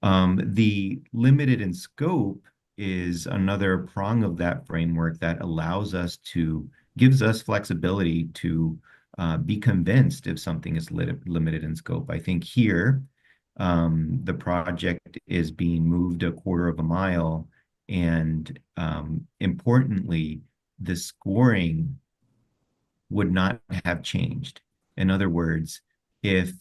The limited in scope is another prong of that framework that allows us to, gives us flexibility to be convinced if something is limited in scope. I think here, the project is being moved a quarter of a mile, and importantly, the scoring would not have changed. In other words, if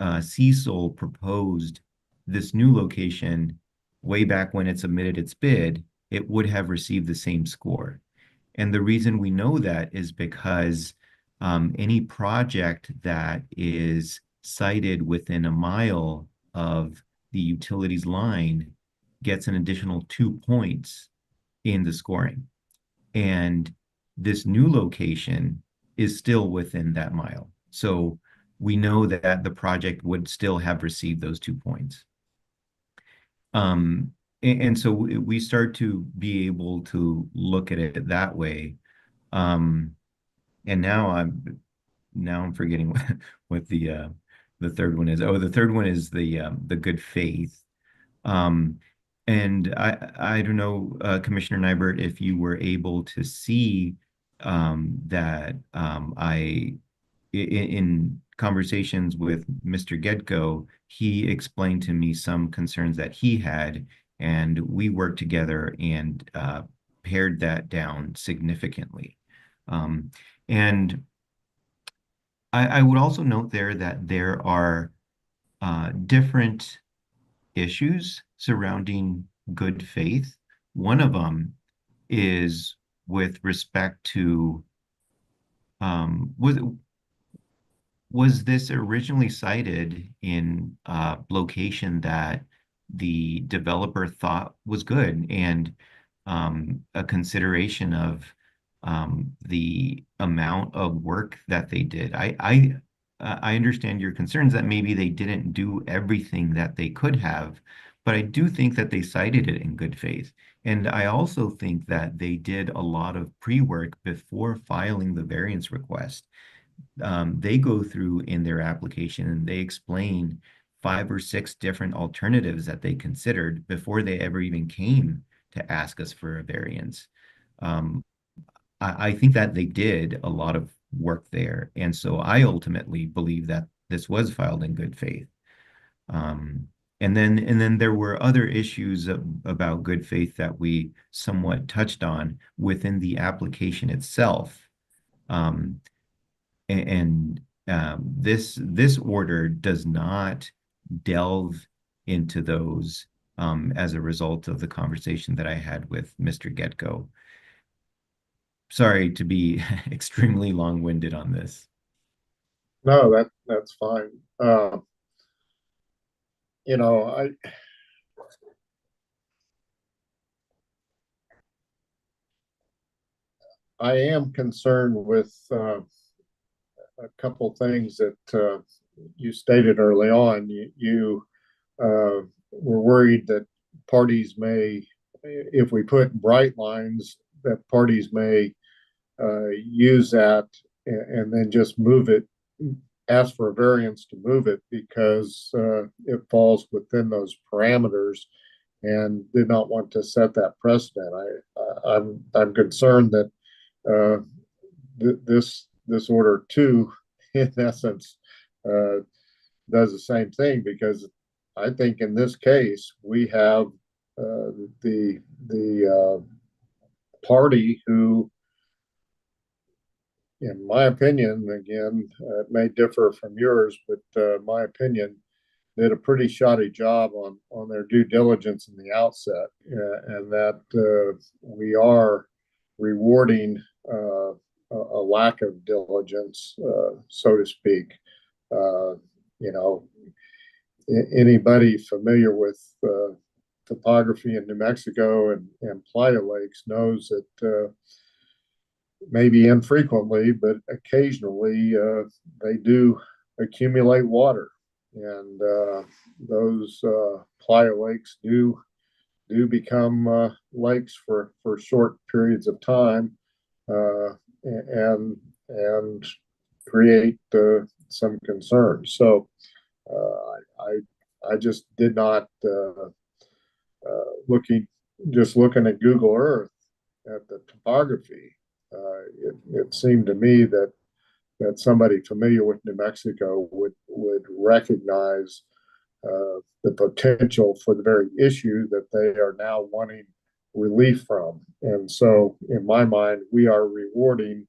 CESOL proposed this new location way back when it submitted its bid, it would have received the same score. And the reason we know that is because any project that is sited within a mile of the utilities line gets an additional 2 points in the scoring. And this new location is still within that mile. So we know that the project would still have received those 2 points. And so we start to be able to look at it that way. And now I'm forgetting what the third one is. Oh, the third one is the good faith. And I don't know, Commissioner Nybert, if you were able to see that in conversations with Mr. Getko, he explained to me some concerns that he had, and we worked together and pared that down significantly. And I would also note there that there are different issues surrounding good faith. One of them is with respect to was this originally cited in a location that the developer thought was good, and a consideration of the amount of work that they did. I understand your concerns that maybe they didn't do everything that they could have, but I do think that they cited it in good faith. And I also think that they did a lot of pre-work before filing the variance request. They go through in their application and they explain 5 or 6 different alternatives that they considered before they ever even came to ask us for a variance. I think that they did a lot of work there. And so I ultimately believe that this was filed in good faith. And then there were other issues about good faith that we somewhat touched on within the application itself. This order does not delve into those as a result of the conversation that I had with Mr. Getko. Sorry to be extremely long-winded on this. No, that's fine. You know, I am concerned with a couple things that you stated early on. You were worried that parties may, if we put bright lines, that parties may use that and then just move it, ask for a variance to move it because it falls within those parameters, and did not want to set that precedent. I'm concerned that this order two, in essence, does the same thing, because I think in this case we have the party who, in my opinion, again, it may differ from yours, but my opinion, did a pretty shoddy job on their due diligence in the outset, and that we are rewarding a lack of diligence, so to speak. You know, anybody familiar with topography in New Mexico and Playa Lakes knows that maybe infrequently, but occasionally they do accumulate water, and those Playa Lakes do become lakes for short periods of time, and create some concerns. So I just did not looking at Google Earth at the topography. It seemed to me that somebody familiar with New Mexico would recognize the potential for the very issue that they are now wanting relief from. And so, in my mind, we are rewarding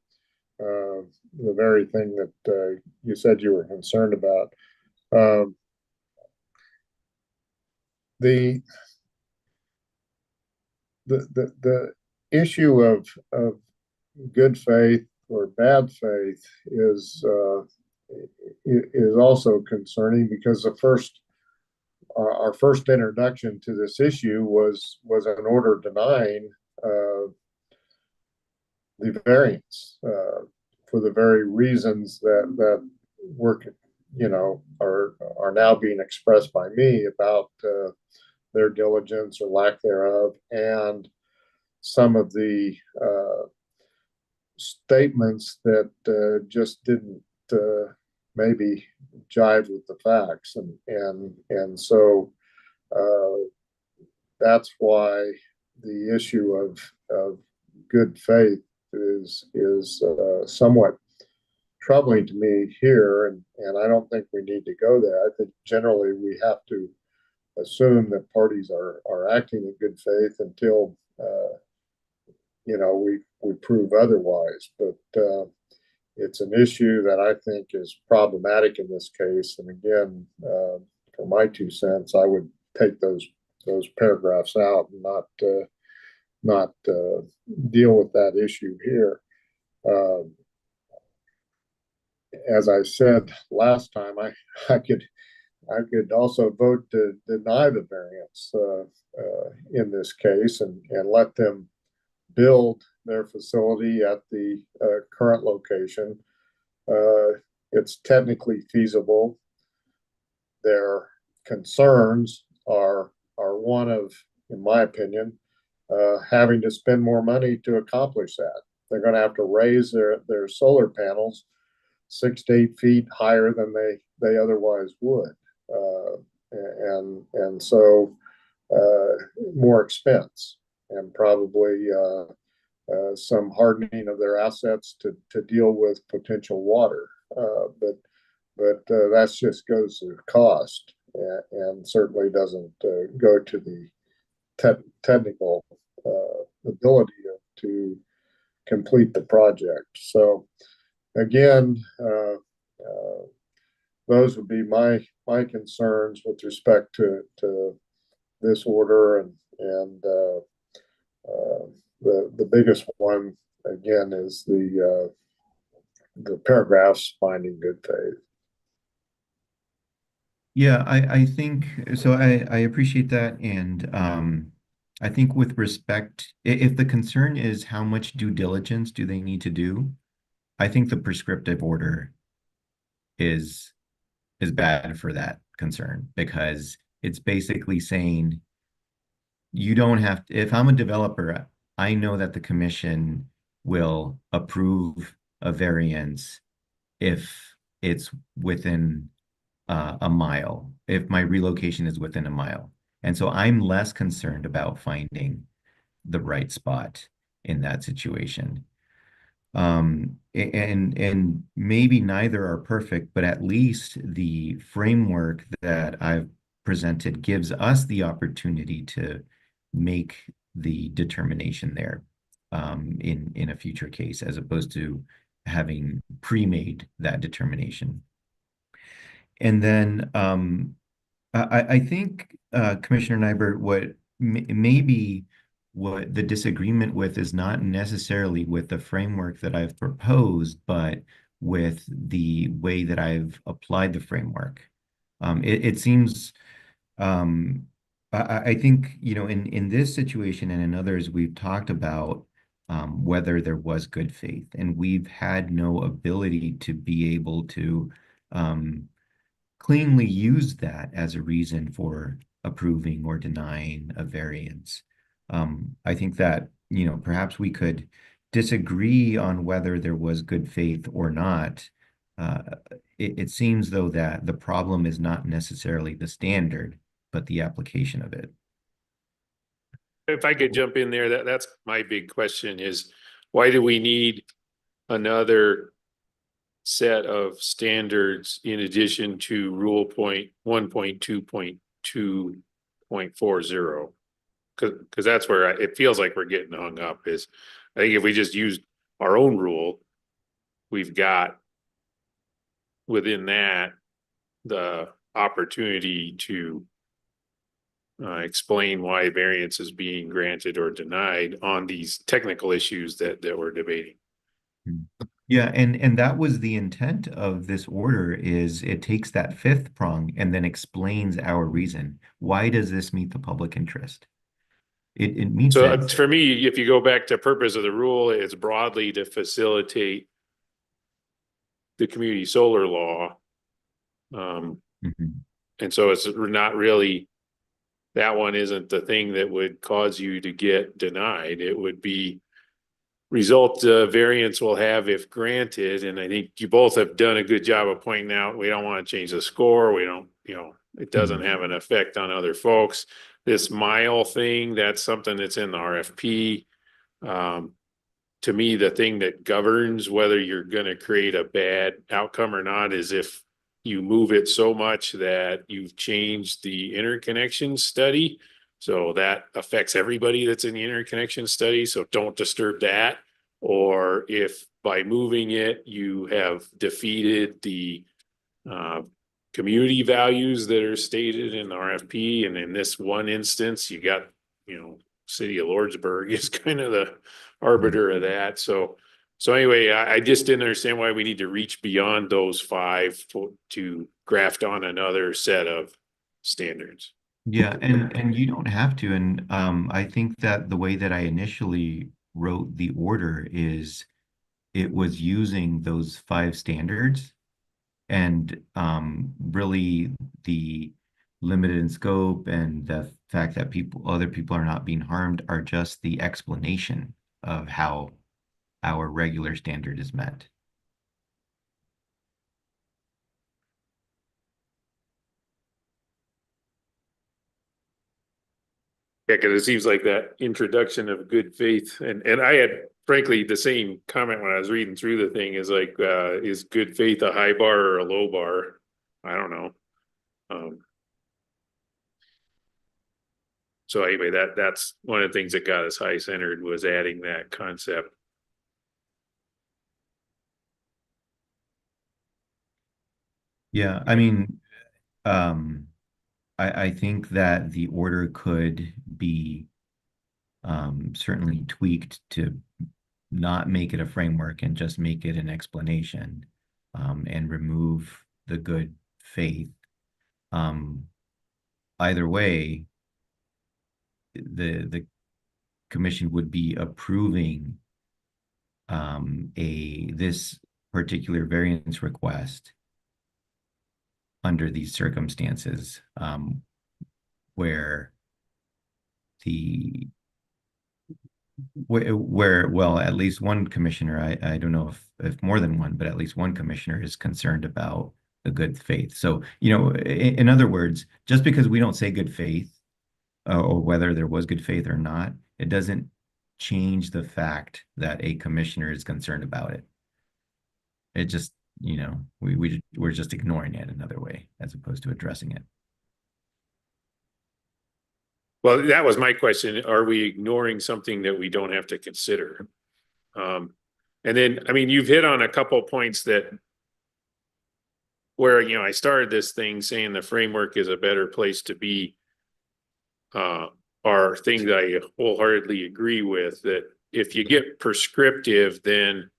the very thing that you said you were concerned about. The issue of good faith or bad faith is also concerning, because our first introduction to this issue was an order denying the variance for the very reasons that were, are now being expressed by me about their diligence or lack thereof, and some of the statements that just didn't maybe jive with the facts, and so that's why the issue of good faith is somewhat troubling to me here, and I don't think we need to go there. I think generally we have to assume that parties are acting in good faith until we prove otherwise. But it's an issue that I think is problematic in this case. And again, for my 2 cents, I would take those paragraphs out and not deal with that issue here. As I said last time, I could also vote to deny the variance in this case, and let them build their facility at the current location. It's technically feasible. Their concerns are one of, in my opinion, having to spend more money to accomplish that. They're going to have to raise their solar panels 6 to 8 feet higher than they otherwise would, and so more expense, and probably some hardening of their assets to deal with potential water. But that just goes to cost, and certainly doesn't go to the technical ability to complete the project. So again, those would be my concerns with respect to this order, and the biggest one again is the paragraphs finding good faith. Yeah, I think so. I appreciate that, and I think with respect, if the concern is how much due diligence do they need to do, I think the prescriptive order is bad for that concern because it's basically saying you don't have to, if I'm a developer, I know that the commission will approve a variance if it's within a mile, if my relocation is within a mile. And so I'm less concerned about finding the right spot in that situation. And maybe neither are perfect, but at least the framework that I've presented gives us the opportunity to make the determination there in a future case, as opposed to having pre-made that determination. And then I think Commissioner Nyberg, maybe what the disagreement with is not necessarily with the framework that I've proposed, but with the way that I've applied the framework. It seems I think, you know, in this situation and in others, we've talked about whether there was good faith, and we've had no ability to be able to cleanly use that as a reason for approving or denying a variance. I think that, you know, perhaps we could disagree on whether there was good faith or not. Uh, it seems, though, that the problem is not necessarily the standard, but the application of it. If I could jump in there, that's my big question is, why do we need another set of standards in addition to rule point 1.2.2.40? Because that's where it feels like we're getting hung up is, I think if we just used our own rule, we've got within that the opportunity to explain why variance is being granted or denied on these technical issues that we're debating. Yeah, and that was the intent of this order, is it takes that fifth prong and then explains our reason. Why does this meet the public interest? It meets So it. for me, if you go back to purpose of the rule, it's broadly to facilitate the community solar law. Mhm. And so it's not really, that one isn't the thing that would cause you to get denied. It would be result variance will have if granted. And I think you both have done a good job of pointing out, we don't want to change the score. We don't, you know, it doesn't have an effect on other folks. This mile thing, that's something that's in the RFP. To me, the thing that governs whether you're going to create a bad outcome or not is if you move it so much that you've changed the interconnection study. So that affects everybody that's in the interconnection study. So don't disturb that. Or if by moving it, you have defeated the community values that are stated in the RFP. And in this one instance, you got, you know, City of Lordsburg is kind of the arbiter of that. So anyway, I just didn't understand why we need to reach beyond those five to graft on another set of standards. Yeah, and you don't have to. And I think that the way that I initially wrote the order is it was using those five standards, and really the limited in scope and the fact that other people are not being harmed are just the explanation of how our regular standard is met. Yeah, because it seems like that introduction of good faith, and I had frankly the same comment when I was reading through the thing is like, is good faith a high bar or a low bar? I don't know. So anyway, that's one of the things that got us high centered was adding that concept. Yeah, I mean, um, I think that the order could be certainly tweaked to not make it a framework and just make it an explanation, and remove the good faith. Either way, the commission would be approving this particular variance request under these circumstances, where well, at least one commissioner, I don't know if more than one, but at least one commissioner is concerned about the good faith. So, in other words, just because we don't say good faith, or whether there was good faith or not, it doesn't change the fact that a commissioner is concerned about it. It just, we're just ignoring it another way as opposed to addressing it. Well, that was my question. Are we ignoring something that we don't have to consider? And then, I mean, you've hit on a couple points that where, I started this thing saying the framework is a better place to be, are things I wholeheartedly agree with, that if you get prescriptive, then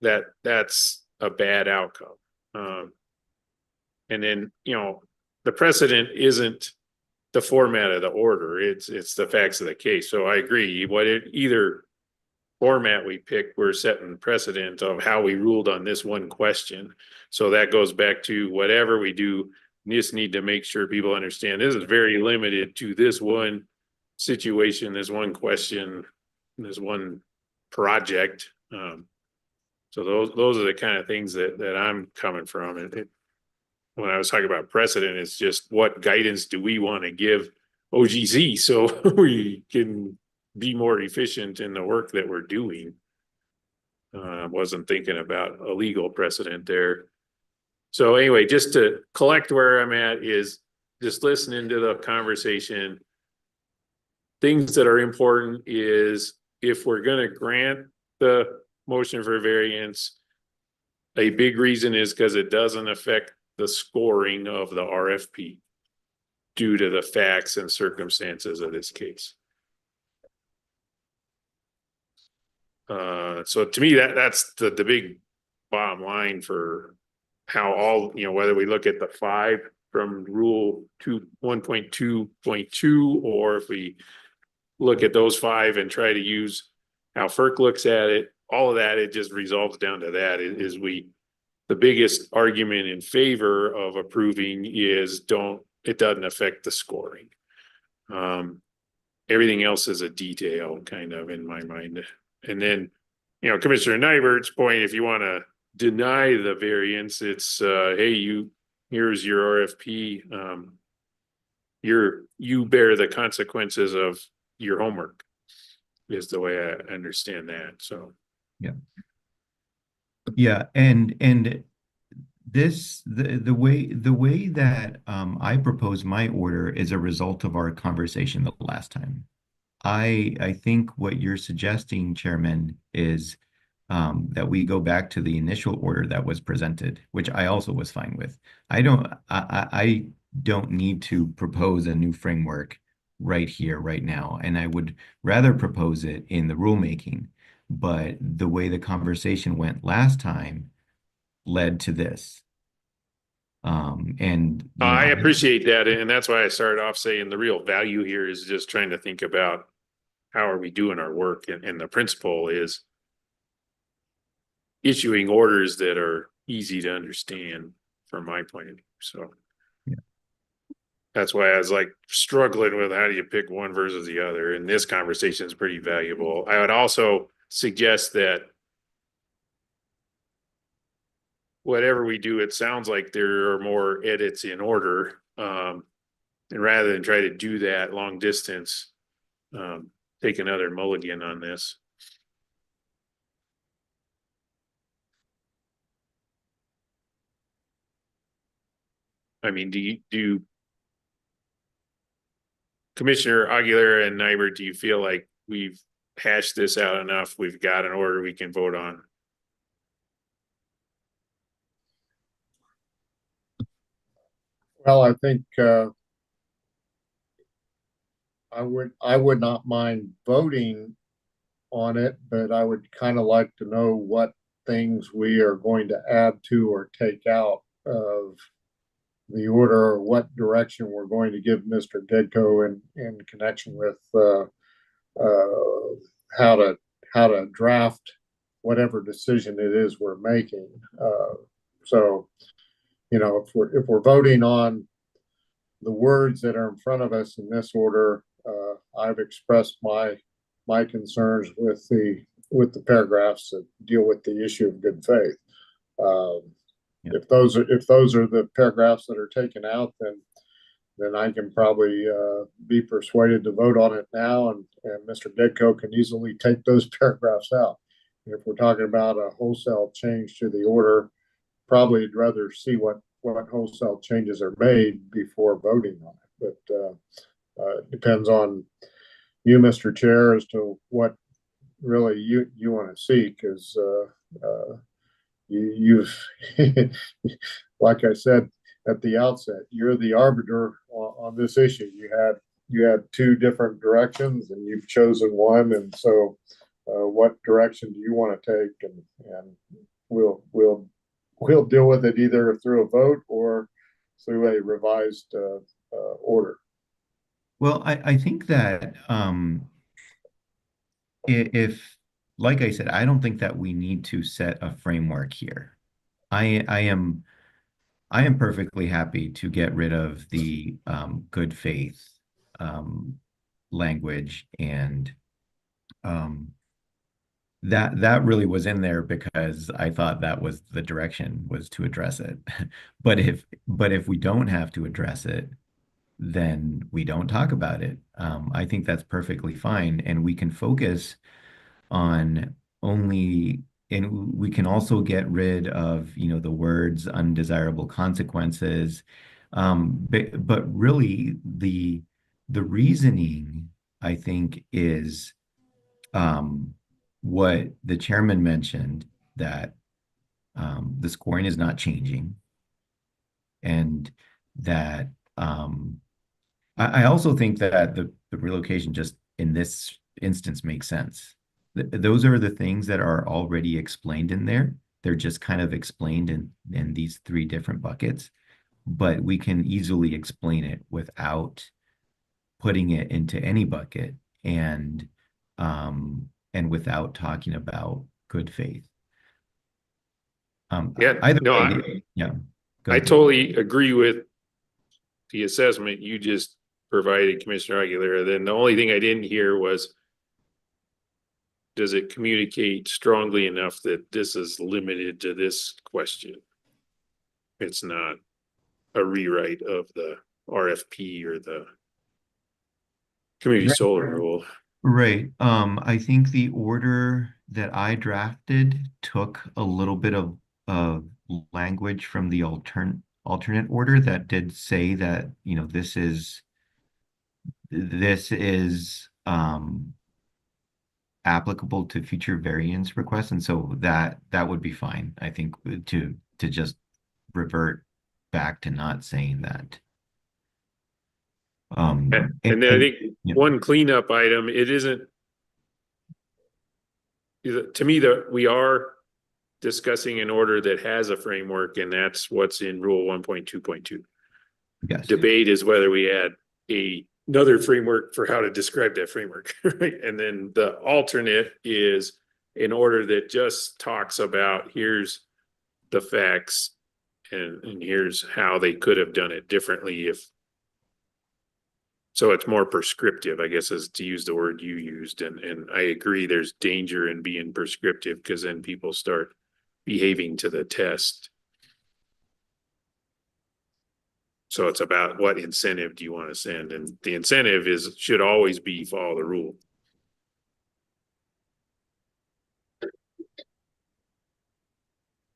that's a bad outcome. And then, the precedent isn't the format of the order, it's the facts of the case. So I agree, either format we pick, we're setting precedent of how we ruled on this one question. So that goes back to whatever we do, we just need to make sure people understand this is very limited to this one situation, this one question, this one project. So those are the kind of things that I'm coming from. And when I was talking about precedent, it's just what guidance do we want to give OGC so we can be more efficient in the work that we're doing. I wasn't thinking about a legal precedent there. So anyway, just to collect where I'm at is just listening to the conversation. Things that are important is if we're going to grant the motion for variance, a big reason is because it doesn't affect the scoring of the RFP due to the facts and circumstances of this case. So to me, that's the big bottom line for how all, whether we look at the 5 from rule 1.2.2, or if we look at those 5 and try to use how FERC looks at it, all of that, it just resolves down to that is the biggest argument in favor of approving is it doesn't affect the scoring. Everything else is a detail kind of in my mind. And then, Commissioner Nybert's point, if you want to deny the variance, it's, hey, here's your RFP. You bear the consequences of your homework is the way I understand that. So, yeah. And the way that I propose my order is a result of our conversation the last time. I think what you're suggesting, Chairman, is that we go back to the initial order that was presented, which I also was fine with. I don't need to propose a new framework right here, right now, and I would rather propose it in the rulemaking. But the way the conversation went last time led to this. And I appreciate that. And that's why I started off saying the real value here is just trying to think about how are we doing our work. And the principle is issuing orders that are easy to understand from my point of view. So that's why I was like struggling with how do you pick one versus the other. And this conversation is pretty valuable. I would also suggest that whatever we do, it sounds like there are more edits in order. And rather than try to do that long distance, take another mulligan on this. I mean, do Commissioner Aguilera and Nybert, do you feel like we've hashed this out enough? We've got an order we can vote on? Well, I think I would not mind voting on it, but I would kind of like to know what things we are going to add to or take out of the order or what direction we're going to give Mr. Gedko in connection with how to draft whatever decision it is we're making. So, if we're voting on the words that are in front of us in this order, I've expressed my concerns with the paragraphs that deal with the issue of good faith. If those are the paragraphs that are taken out, then I can probably be persuaded to vote on it now, and Mr. Ditko can easily take those paragraphs out. If we're talking about a wholesale change to the order, probably I'd rather see what wholesale changes are made before voting on it. But it depends on you, Mr. Chair, as to what really you want to see, because you've like I said at the outset, you're the arbiter on this issue. You had two different directions, and you've chosen one. And so, what direction do you want to take? And we'll deal with it either through a vote or through a revised order. Well, I think that if, like I said, I don't think that we need to set a framework here. I am perfectly happy to get rid of the good faith language, and that really was in there because I thought that was the direction, was to address it. But if we don't have to address it, then we don't talk about it. I think that's perfectly fine, and we can focus on only, and we can also get rid of, the words undesirable consequences. But really the reasoning, I think, is what the chairman mentioned, that the scoring is not changing, and that I also think that the relocation just in this instance makes sense. Those are the things that are already explained in there. They're just kind of explained in these three different buckets, but we can easily explain it without putting it into any bucket, and without talking about good faith. Yeah, Either no, way, yeah. Go I ahead. totally agree with the assessment you just provided, Commissioner Aguilera. Then the only thing I didn't hear was, does it communicate strongly enough that this is limited to this question? It's not a rewrite of the RFP or the community solar rule. Right. I think the order that I drafted took a little bit of language from the alternate order that did say that, this is applicable to future variance requests, and so that would be fine, I think, to just revert back to not saying that. And then I think yeah. one cleanup item, it isn't, to me, that we are discussing an order that has a framework, and that's what's in Rule 1.2.2. Yes. Debate is whether we add another framework for how to describe that framework, right? And then the alternate is an order that just talks about, here's the facts, and here's how they could have done it differently if. So it's more prescriptive, I guess, is to use the word you used. And I agree there's danger in being prescriptive, because then people start behaving to the test. So it's about what incentive do you want to send? And the incentive should always be follow the rule.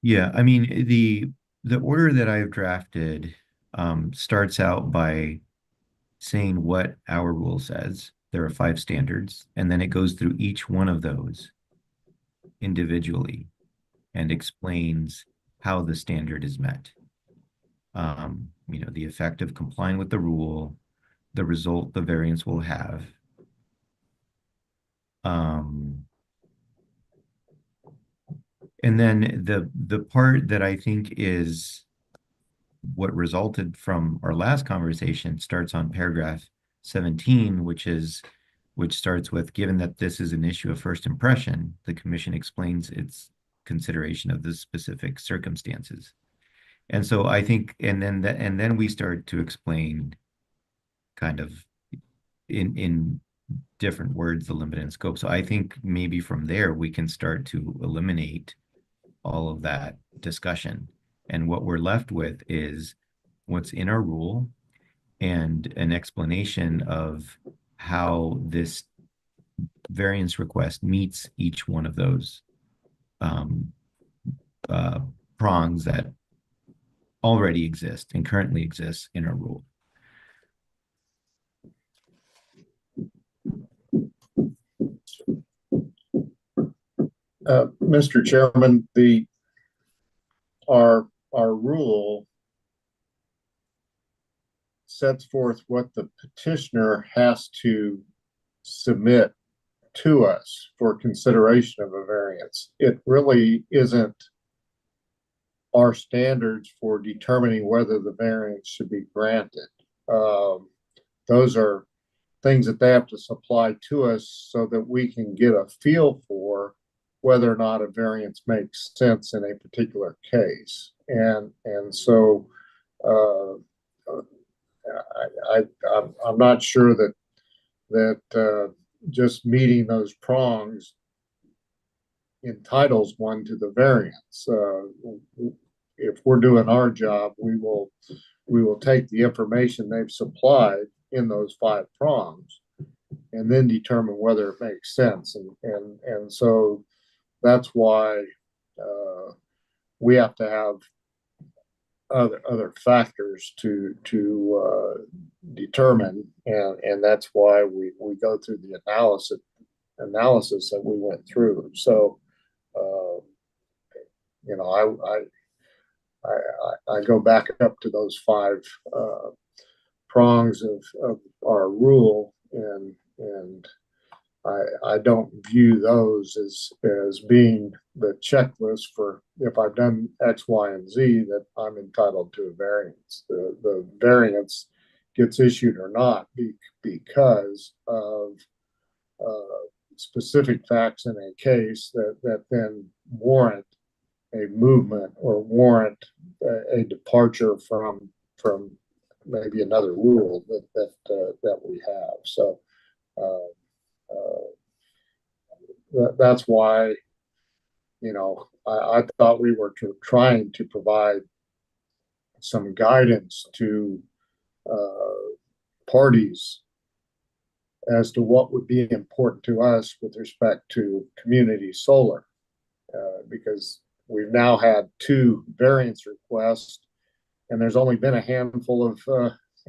Yeah, I mean, the order that I've drafted starts out by saying what our rule says. There are 5 standards, and then it goes through each one of those individually and explains how the standard is met. The effect of complying with the rule, the result the variance will have. And then the part that I think is what resulted from our last conversation starts on paragraph 17, which starts with, given that this is an issue of first impression, the commission explains its consideration of the specific circumstances. And so I think, and then we start to explain kind of in different words the limit and scope. So I think maybe from there we can start to eliminate all of that discussion. And what we're left with is what's in our rule and an explanation of how this variance request meets each one of those prongs that already exist and currently exist in our rule. Mr. Chairman, our rule sets forth what the petitioner has to submit to us for consideration of a variance. It really isn't our standards for determining whether the variance should be granted. Those are things that they have to supply to us so that we can get a feel for whether or not a variance makes sense in a particular case. And so I'm not sure that just meeting those prongs entitles one to the variance. If we're doing our job, we will take the information they've supplied in those 5 prongs and then determine whether it makes sense. And so that's why we have to have other factors to determine, and that's why we go through the analysis that we went through. So you know, I go back up to those 5 prongs of our rule, and I don't view those as being the checklist for if I've done X, Y, and Z that I'm entitled to a variance. The variance gets issued or not because of specific facts in a case that then warrant a movement or warrant a departure from maybe another rule that we have. So that's why, you know, I thought we were trying to provide some guidance to parties as to what would be important to us with respect to community solar, because we've now had 2 variance requests, and there's only been a handful of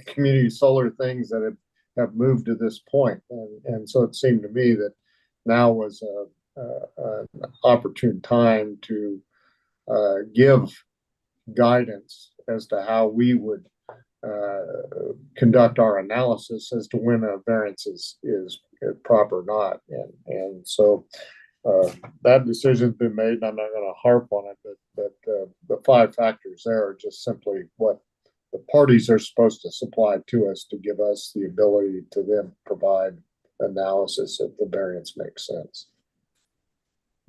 community solar things that have moved to this point. And so it seemed to me that now was an opportune time to give guidance as to how we would conduct our analysis as to when a variance is proper or not. And so that decision's been made, and I'm not going to harp on it, but the 5 factors there are just simply what the parties are supposed to supply to us to give us the ability to then provide analysis if the variance makes sense.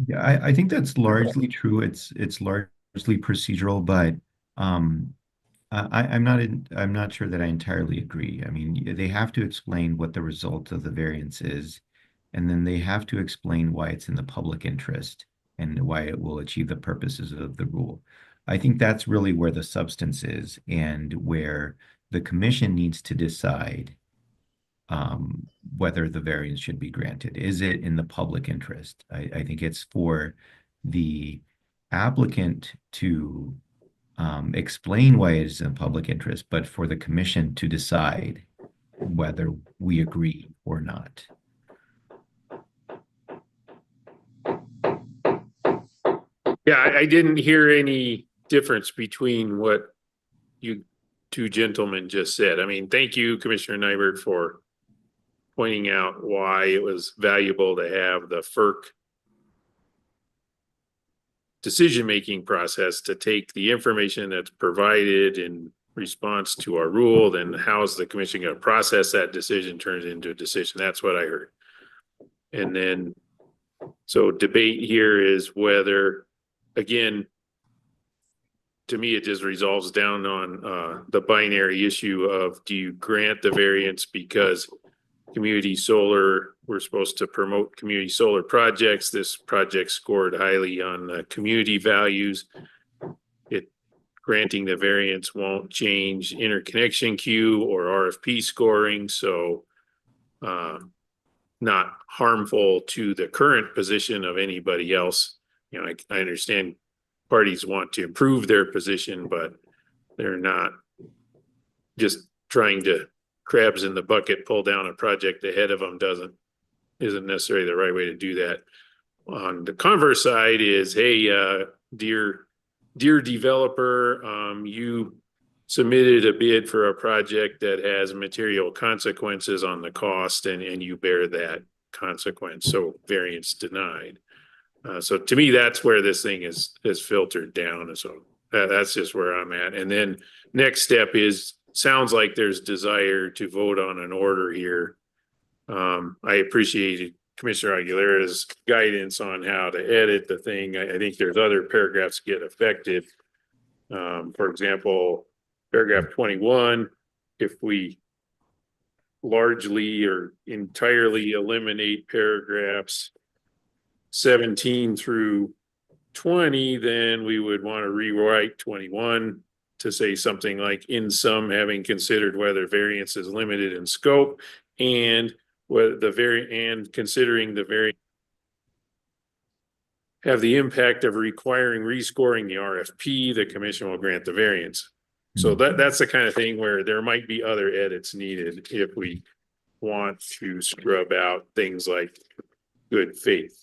Yeah, I think that's largely true. It's largely procedural, but I'm not sure that I entirely agree. I mean, they have to explain what the result of the variance is, and then they have to explain why it's in the public interest and why it will achieve the purposes of the rule. I think that's really where the substance is and where the commission needs to decide whether the variance should be granted. Is it in the public interest? I think it's for the applicant to explain why it is in public interest, but for the commission to decide whether we agree or not. Yeah, I didn't hear any difference between what you 2 gentlemen just said. I mean, thank you, Commissioner Nybert, for pointing out why it was valuable to have the FERC decision-making process to take the information that's provided in response to our rule, then how's the commission going to process that decision, turn it into a decision? That's what I heard. And then, so debate here is whether, again, to me, it just resolves down on the binary issue of, do you grant the variance because community solar, we're supposed to promote community solar projects. This project scored highly on the community values. Granting the variance won't change interconnection queue or RFP scoring, so not harmful to the current position of anybody else. You know, I understand parties want to improve their position, but they're not just trying to crabs in the bucket, pull down a project ahead of them isn't necessarily the right way to do that. On the converse side is, hey, dear developer, you submitted a bid for a project that has material consequences on the cost, and you bear that consequence. So variance denied. So to me, that's where this thing is filtered down. So that's just where I'm at. And then next step is, sounds like there's desire to vote on an order here. I appreciated Commissioner Aguilera's guidance on how to edit the thing. I think there's other paragraphs get affected. For example, paragraph 21, if we largely or entirely eliminate paragraphs 17 through 20, then we would want to rewrite 21 to say something like, in sum, having considered whether variance is limited in scope and whether considering the variance have the impact of requiring rescoring the RFP, the commission will grant the variance. So that's the kind of thing where there might be other edits needed if we want to scrub out things like good faith.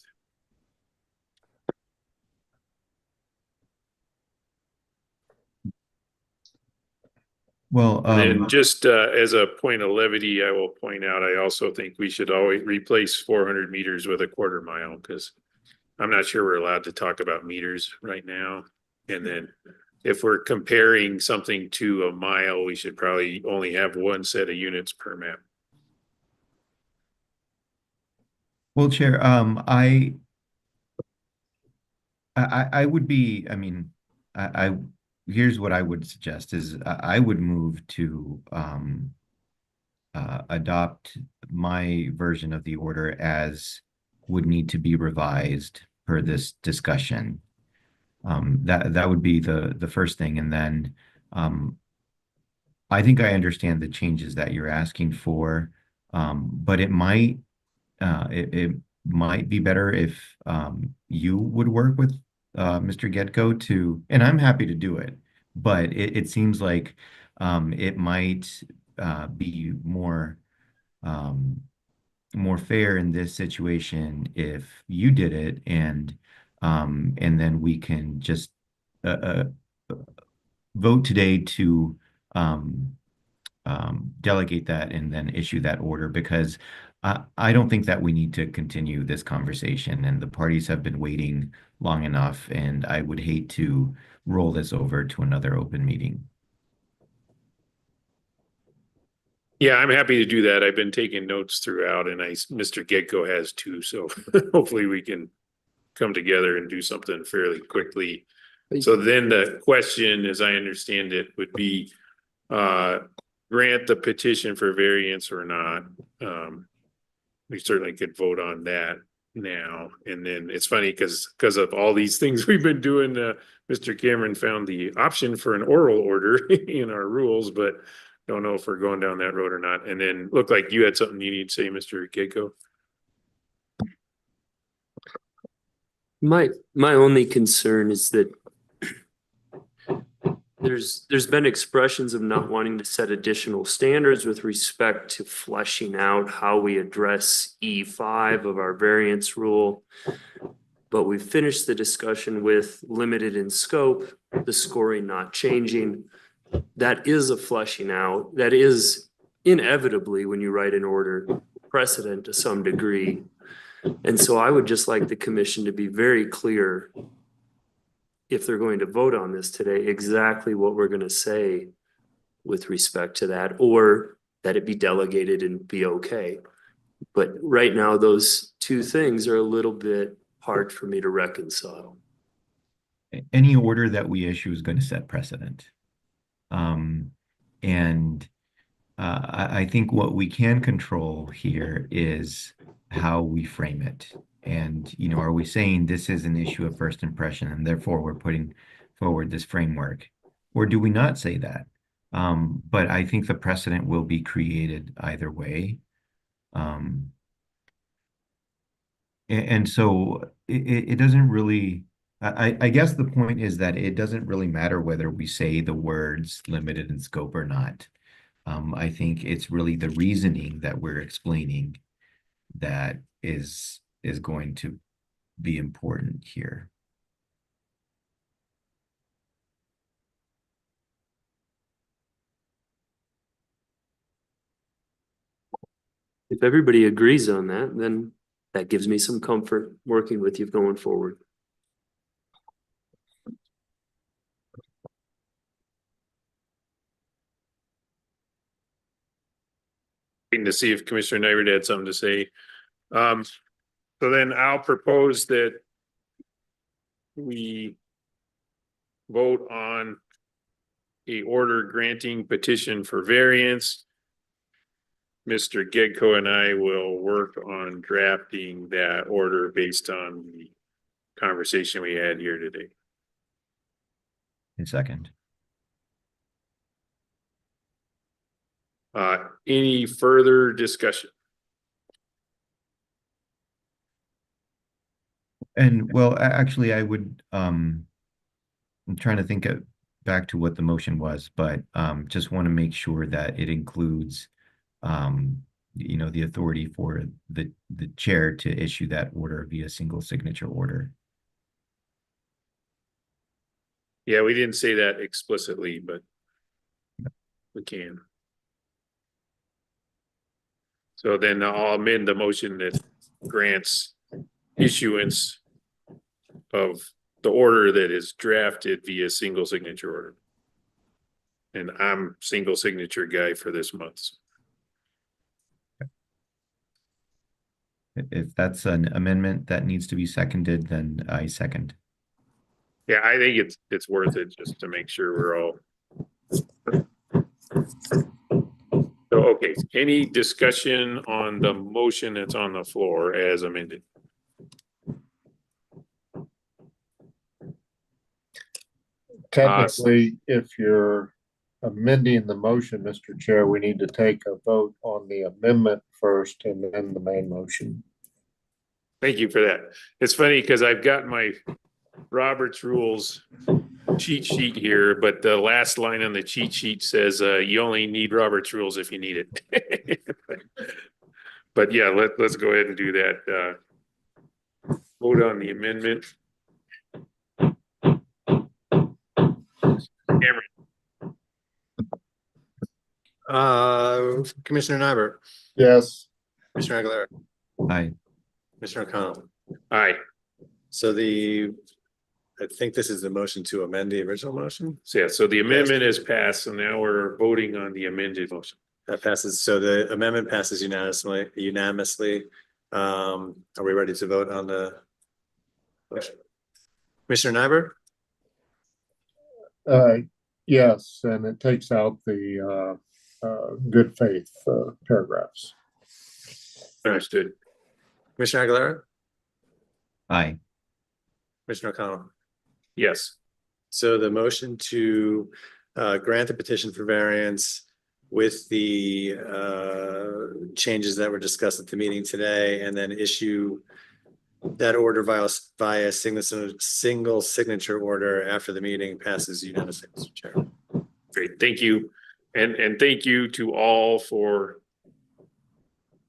Well, And just as a point of levity, I will point out, I also think we should always replace 400 meters with a quarter mile, because I'm not sure we're allowed to talk about meters right now. And then if we're comparing something to a mile, we should probably only have one set of units per map. well, Chair, I would be, I mean, I here's what I would suggest is I would move to adopt my version of the order as would need to be revised per this discussion. That would be the first thing. And then I think I understand the changes that you're asking for, but it might be better if you would work with Mr. Getko to, and I'm happy to do it, but it seems like it might be more fair in this situation if you did it, and then we can just vote today to delegate that and then issue that order, because I don't think that we need to continue this conversation, and the parties have been waiting long enough, and I would hate to roll this over to another open meeting. Yeah, I'm happy to do that. I've been taking notes throughout, and Mr. Getko has too. So hopefully we can come together and do something fairly quickly. So then the question, as I understand it, would be grant the petition for variance or not. We certainly could vote on that now. And then it's funny because of all these things we've been doing, Mr. Cameron found the option for an oral order in our rules, but don't know if we're going down that road or not. And then looked like you had something you need to say, Mr. Keiko. My only concern is that there's been expressions of not wanting to set additional standards with respect to fleshing out how we address E5 of our variance rule. But we've finished the discussion with limited in scope, the scoring not changing. That is a fleshing out. That is inevitably, when you write an order, precedent to some degree. And so I would just like the commission to be very clear if they're going to vote on this today, exactly what we're going to say with respect to that, or that it be delegated and be okay. But right now, those two things are a little bit hard for me to reconcile. Any order that we issue is going to set precedent. And I think what we can control here is how we frame it. And, you know, are we saying this is an issue of first impression and therefore we're putting forward this framework? Or do we not say that? But I think the precedent will be created either way. And so it doesn't really, I guess the point is that it doesn't really matter whether we say the words limited in scope or not. I think it's really the reasoning that we're explaining that is going to be important here. If everybody agrees on that, then that gives me some comfort working with you going forward. To see if Commissioner Nyberg had something to say. So then I'll propose that we vote on a order granting petition for variance. Mr. Gedko and I will work on drafting that order based on the conversation we had here today. In second. Any further discussion? And well, actually, I would, I'm trying to think back to what the motion was, but just want to make sure that it includes, you know, the authority for the chair to issue that order via single signature order. Yeah, we didn't say that explicitly, but we can. So then I'll amend the motion that grants issuance of the order that is drafted via single signature order. And I'm single signature guy for this month. If that's an amendment that needs to be seconded, then I second. Yeah, I think it's worth it just to make sure we're all. So, okay, any discussion on the motion that's on the floor as amended? Technically, if you're amending the motion, Mr. Chair, we need to take a vote on the amendment first and then the main motion. Thank you for that. It's funny because I've got my Robert's rules cheat sheet here, but the last line on the cheat sheet says you only need Robert's rules if you need it. But yeah, let's go ahead and do that. Vote on the amendment. Commissioner Nyberg, Yes. Commissioner Aguilera, Aye. Commissioner O'Connell. Aye. So I think this is the motion to amend the original motion. So yeah, so the amendment is passed, so now we're voting on the amended motion. That passes. So the amendment passes unanimously. Are we ready to vote on the motion? Commissioner Nyberg? Yes, and it takes out the good faith paragraphs. Understood. Commissioner Aguilera? Aye. Commissioner O'Connell? Yes. So the motion to grant the petition for variance with the changes that were discussed at the meeting today, and then issue that order via single signature order after the meeting passes unanimously, Mr. Chair. Great, thank you. And thank you to all for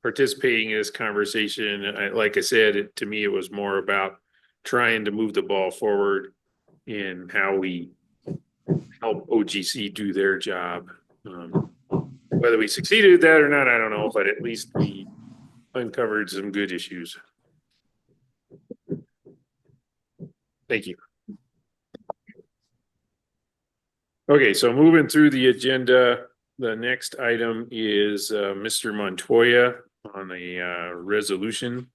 participating in this conversation. Like I said, to me, it was more about trying to move the ball forward in how we help OGC do their job. Whether we succeeded at that or not, I don't know, but at least we uncovered some good issues. Thank you. Okay, so moving through the agenda, the next item is Mr. Montoya on a resolution.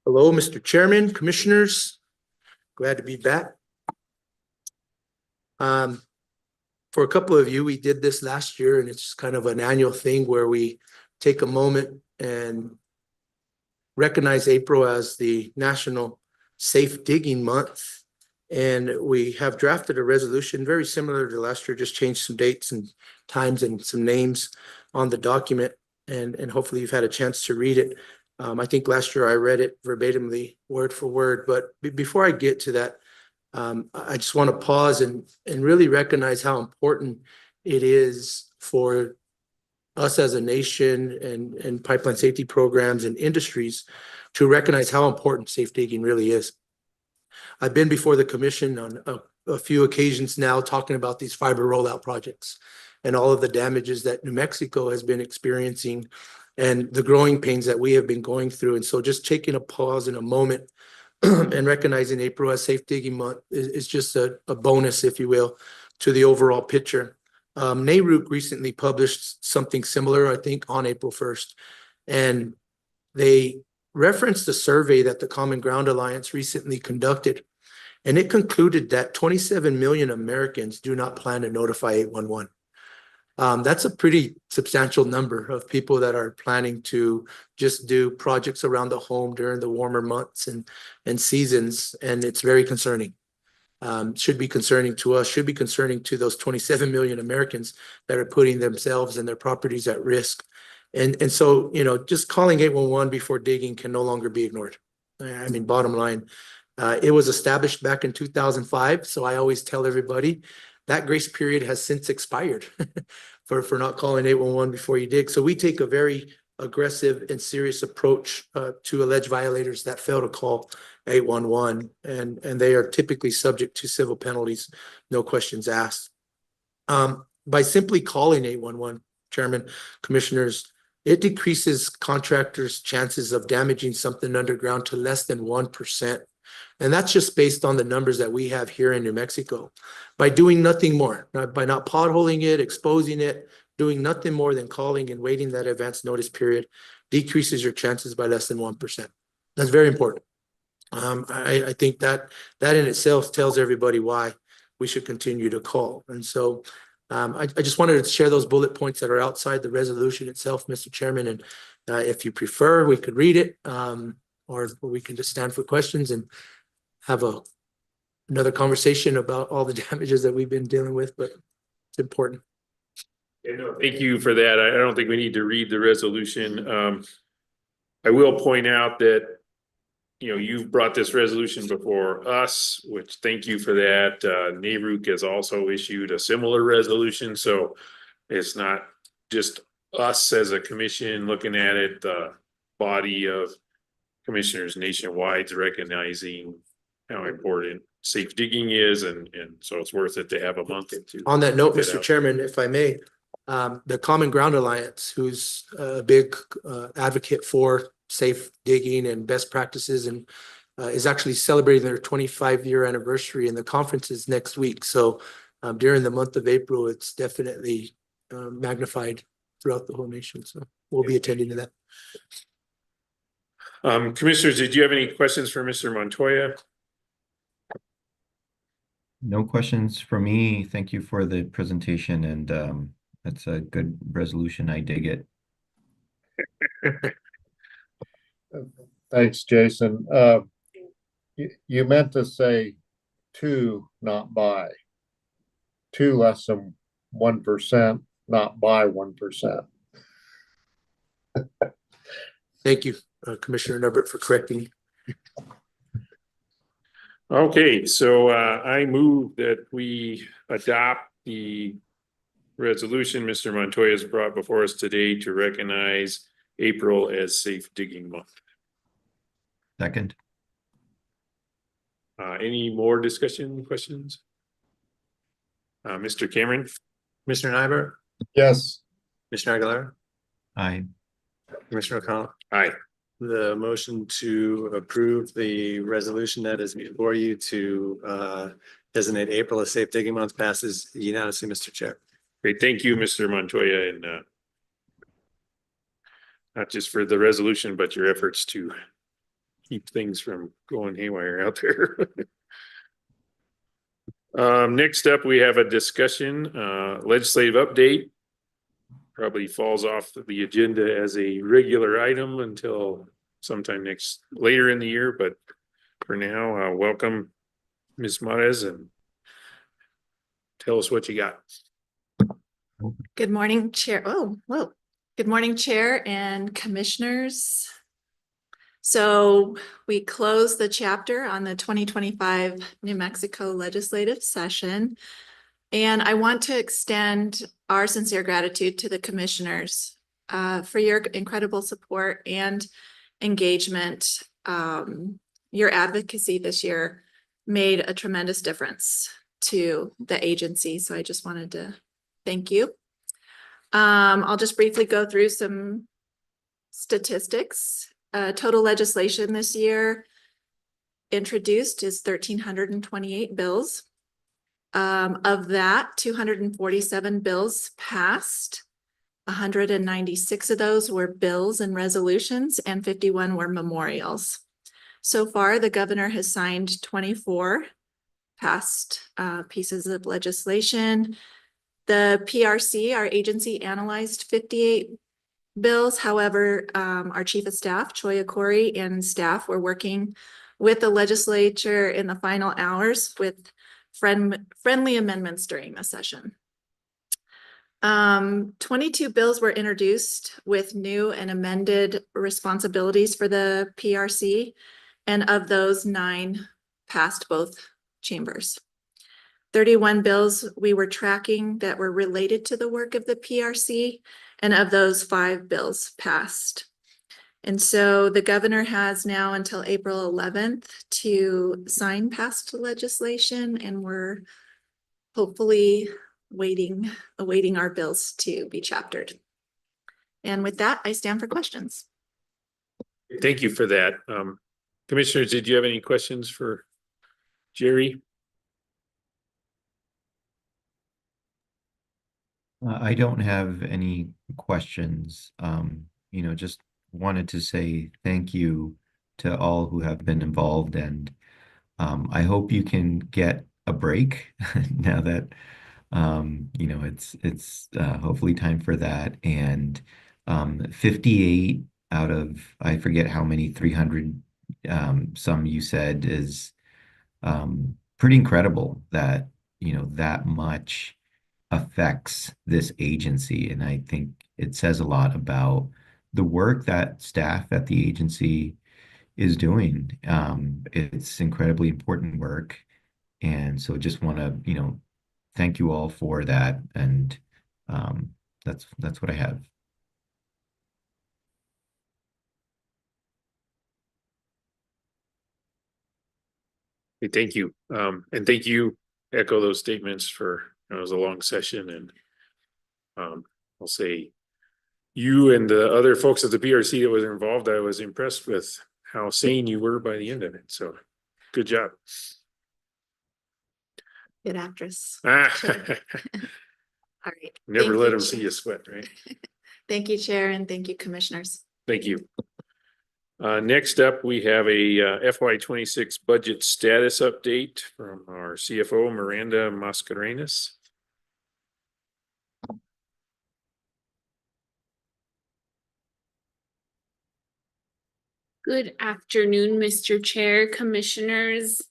Hello, Mr. Chairman, Commissioners. Glad to be back. For a couple of you, we did this last year, and it's kind of an annual thing where we take a moment and recognize April as the National Safe Digging Month. And we have drafted a resolution very similar to last year, just changed some dates and times and some names on the document. And hopefully you've had a chance to read it. I think last year I read it verbatimly, word for word. But before I get to that, I just want to pause and really recognize how important it is for us as a nation and pipeline safety programs and industries to recognize how important safe digging really is. I've been before the commission on a few occasions now talking about these fiber rollout projects and all of the damages that New Mexico has been experiencing and the growing pains that we have been going through. And so just taking a pause in a moment and recognizing April as Safe Digging Month is just a bonus, if you will, to the overall picture. NARUC recently published something similar, I think, on April 1st. And they referenced a survey that the Common Ground Alliance recently conducted. And it concluded that 27 million Americans do not plan to notify 811. That's a pretty substantial number of people that are planning to just do projects around the home during the warmer months and seasons. And it's very concerning. Should be concerning to us, should be concerning to those 27 million Americans that are putting themselves and their properties at risk. And so, you know, just calling 811 before digging can no longer be ignored. I mean, bottom line, it was established back in 2005. So I always tell everybody that grace period has since expired for not calling 811 before you dig. So we take a very aggressive and serious approach to alleged violators that fail to call 811, and they are typically subject to civil penalties, no questions asked. By simply calling 811, Chairman, Commissioners, it decreases contractors' chances of damaging something underground to less than 1%. And that's just based on the numbers that we have here in New Mexico. By doing nothing more, by not potholing it, exposing it, doing nothing more than calling and waiting that advance notice period, decreases your chances by less than 1%. That's very important. I think that in itself tells everybody why we should continue to call. And so I just wanted to share those bullet points that are outside the resolution itself, Mr. Chairman. And if you prefer, we could read it, or we can just stand for questions and have another conversation about all the damages that we've been dealing with, but it's important. Yeah, no, thank you for that. I don't think we need to read the resolution. I will point out that, you know, you've brought this resolution before us, which thank you for that. NARUC has also issued a similar resolution. So it's not just us as a commission looking at it, the body of commissioners nationwide recognizing how important safe digging is. And so it's worth it to have a month to. On that note, get Mr. out. Chairman, if I may, the Common Ground Alliance, who's a big advocate for safe digging and best practices, and is actually celebrating their 25-year anniversary, and the conference is next week. So during the month of April, it's definitely magnified throughout the whole nation. So we'll be attending to that. Commissioners, did you have any questions for Mr. Montoya? No questions for me. Thank you for the presentation, and that's a good resolution. I dig it. Thanks, Jason. You meant to say to, not by. To less than 1%, not by 1%. Thank you, Commissioner Nurbert, for correcting me. Okay, so I move that we adopt the resolution Mr. Montoya has brought before us today to recognize April as Safe Digging Month. Second. Any more discussion, questions? Mr. Cameron? Commissioner Nyberg, Yes. Commissioner Aguilar, Aye. Commissioner O'Connell. Aye. The motion to approve the resolution that is before you to designate April as safe digging month passes unanimously, Mr. Chair. Great, thank you, Mr. Montoya, and not just for the resolution, but your efforts to keep things from going haywire out there. Next up, we have a discussion, legislative update. Probably falls off the agenda as a regular item until sometime later in the year, but for now, welcome Ms. Mares and tell us what you got. Good morning, Chair. Oh, whoa. Good morning, Chair and Commissioners. So we closed the chapter on the 2025 New Mexico legislative session. And I want to extend our sincere gratitude to the commissioners for your incredible support and engagement. Your advocacy this year made a tremendous difference to the agency. So I just wanted to thank you. I'll just briefly go through some statistics. Total legislation this year introduced is 1,328 bills. Of that, 247 bills passed. 196 of those were bills and resolutions, and 51 were memorials. So far, the governor has signed 24 passed pieces of legislation. The PRC, our agency, analyzed 58 bills. However, our chief of staff, Choya Corey, and staff were working with the legislature in the final hours with friendly amendments during the session. 22 bills were introduced with new and amended responsibilities for the PRC, and of those, 9 passed both chambers. 31 bills we were tracking that were related to the work of the PRC, and of those, 5 bills passed. And so the governor has now until April 11th to sign passed legislation, and we're hopefully awaiting our bills to be chaptered. And with that, I stand for questions. Thank you for that. Commissioners, did you have any questions for Jerry? I don't have any questions. Just wanted to say thank you to all who have been involved, and I hope you can get a break now that it's hopefully time for that. And 58 out of, I forget how many, 300 some you said is pretty incredible that that much affects this agency. And I think it says a lot about the work that staff at the agency is doing. It's incredibly important work. And so just want to, thank you all for that. And that's what I have. Okay, thank you. And thank you, echo those statements for, it was a long session, and I'll say you and the other folks at the PRC that was involved, I was impressed with how sane you were by the end of it. So good job. Good actress. Sure. All right. Never let them see you sweat, right? Thank you, Chair, and thank you, Commissioners. Thank you. Next up, we have a FY26 budget status update from our CFO, Miranda Mascarenas. Good afternoon, Mr. Chair, Commissioners.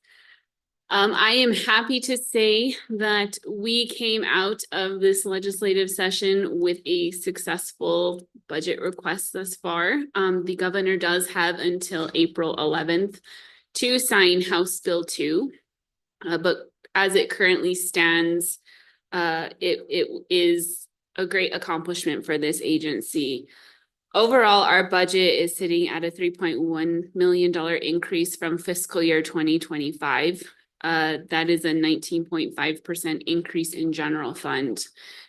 I am happy to say that we came out of this legislative session with a successful budget request thus far. The governor does have until April 11th to sign House Bill 2, but as it currently stands, it is a great accomplishment for this agency. Overall, our budget is sitting at a $3.1 million increase from fiscal year 2025. that is a 19.5% increase in general fund.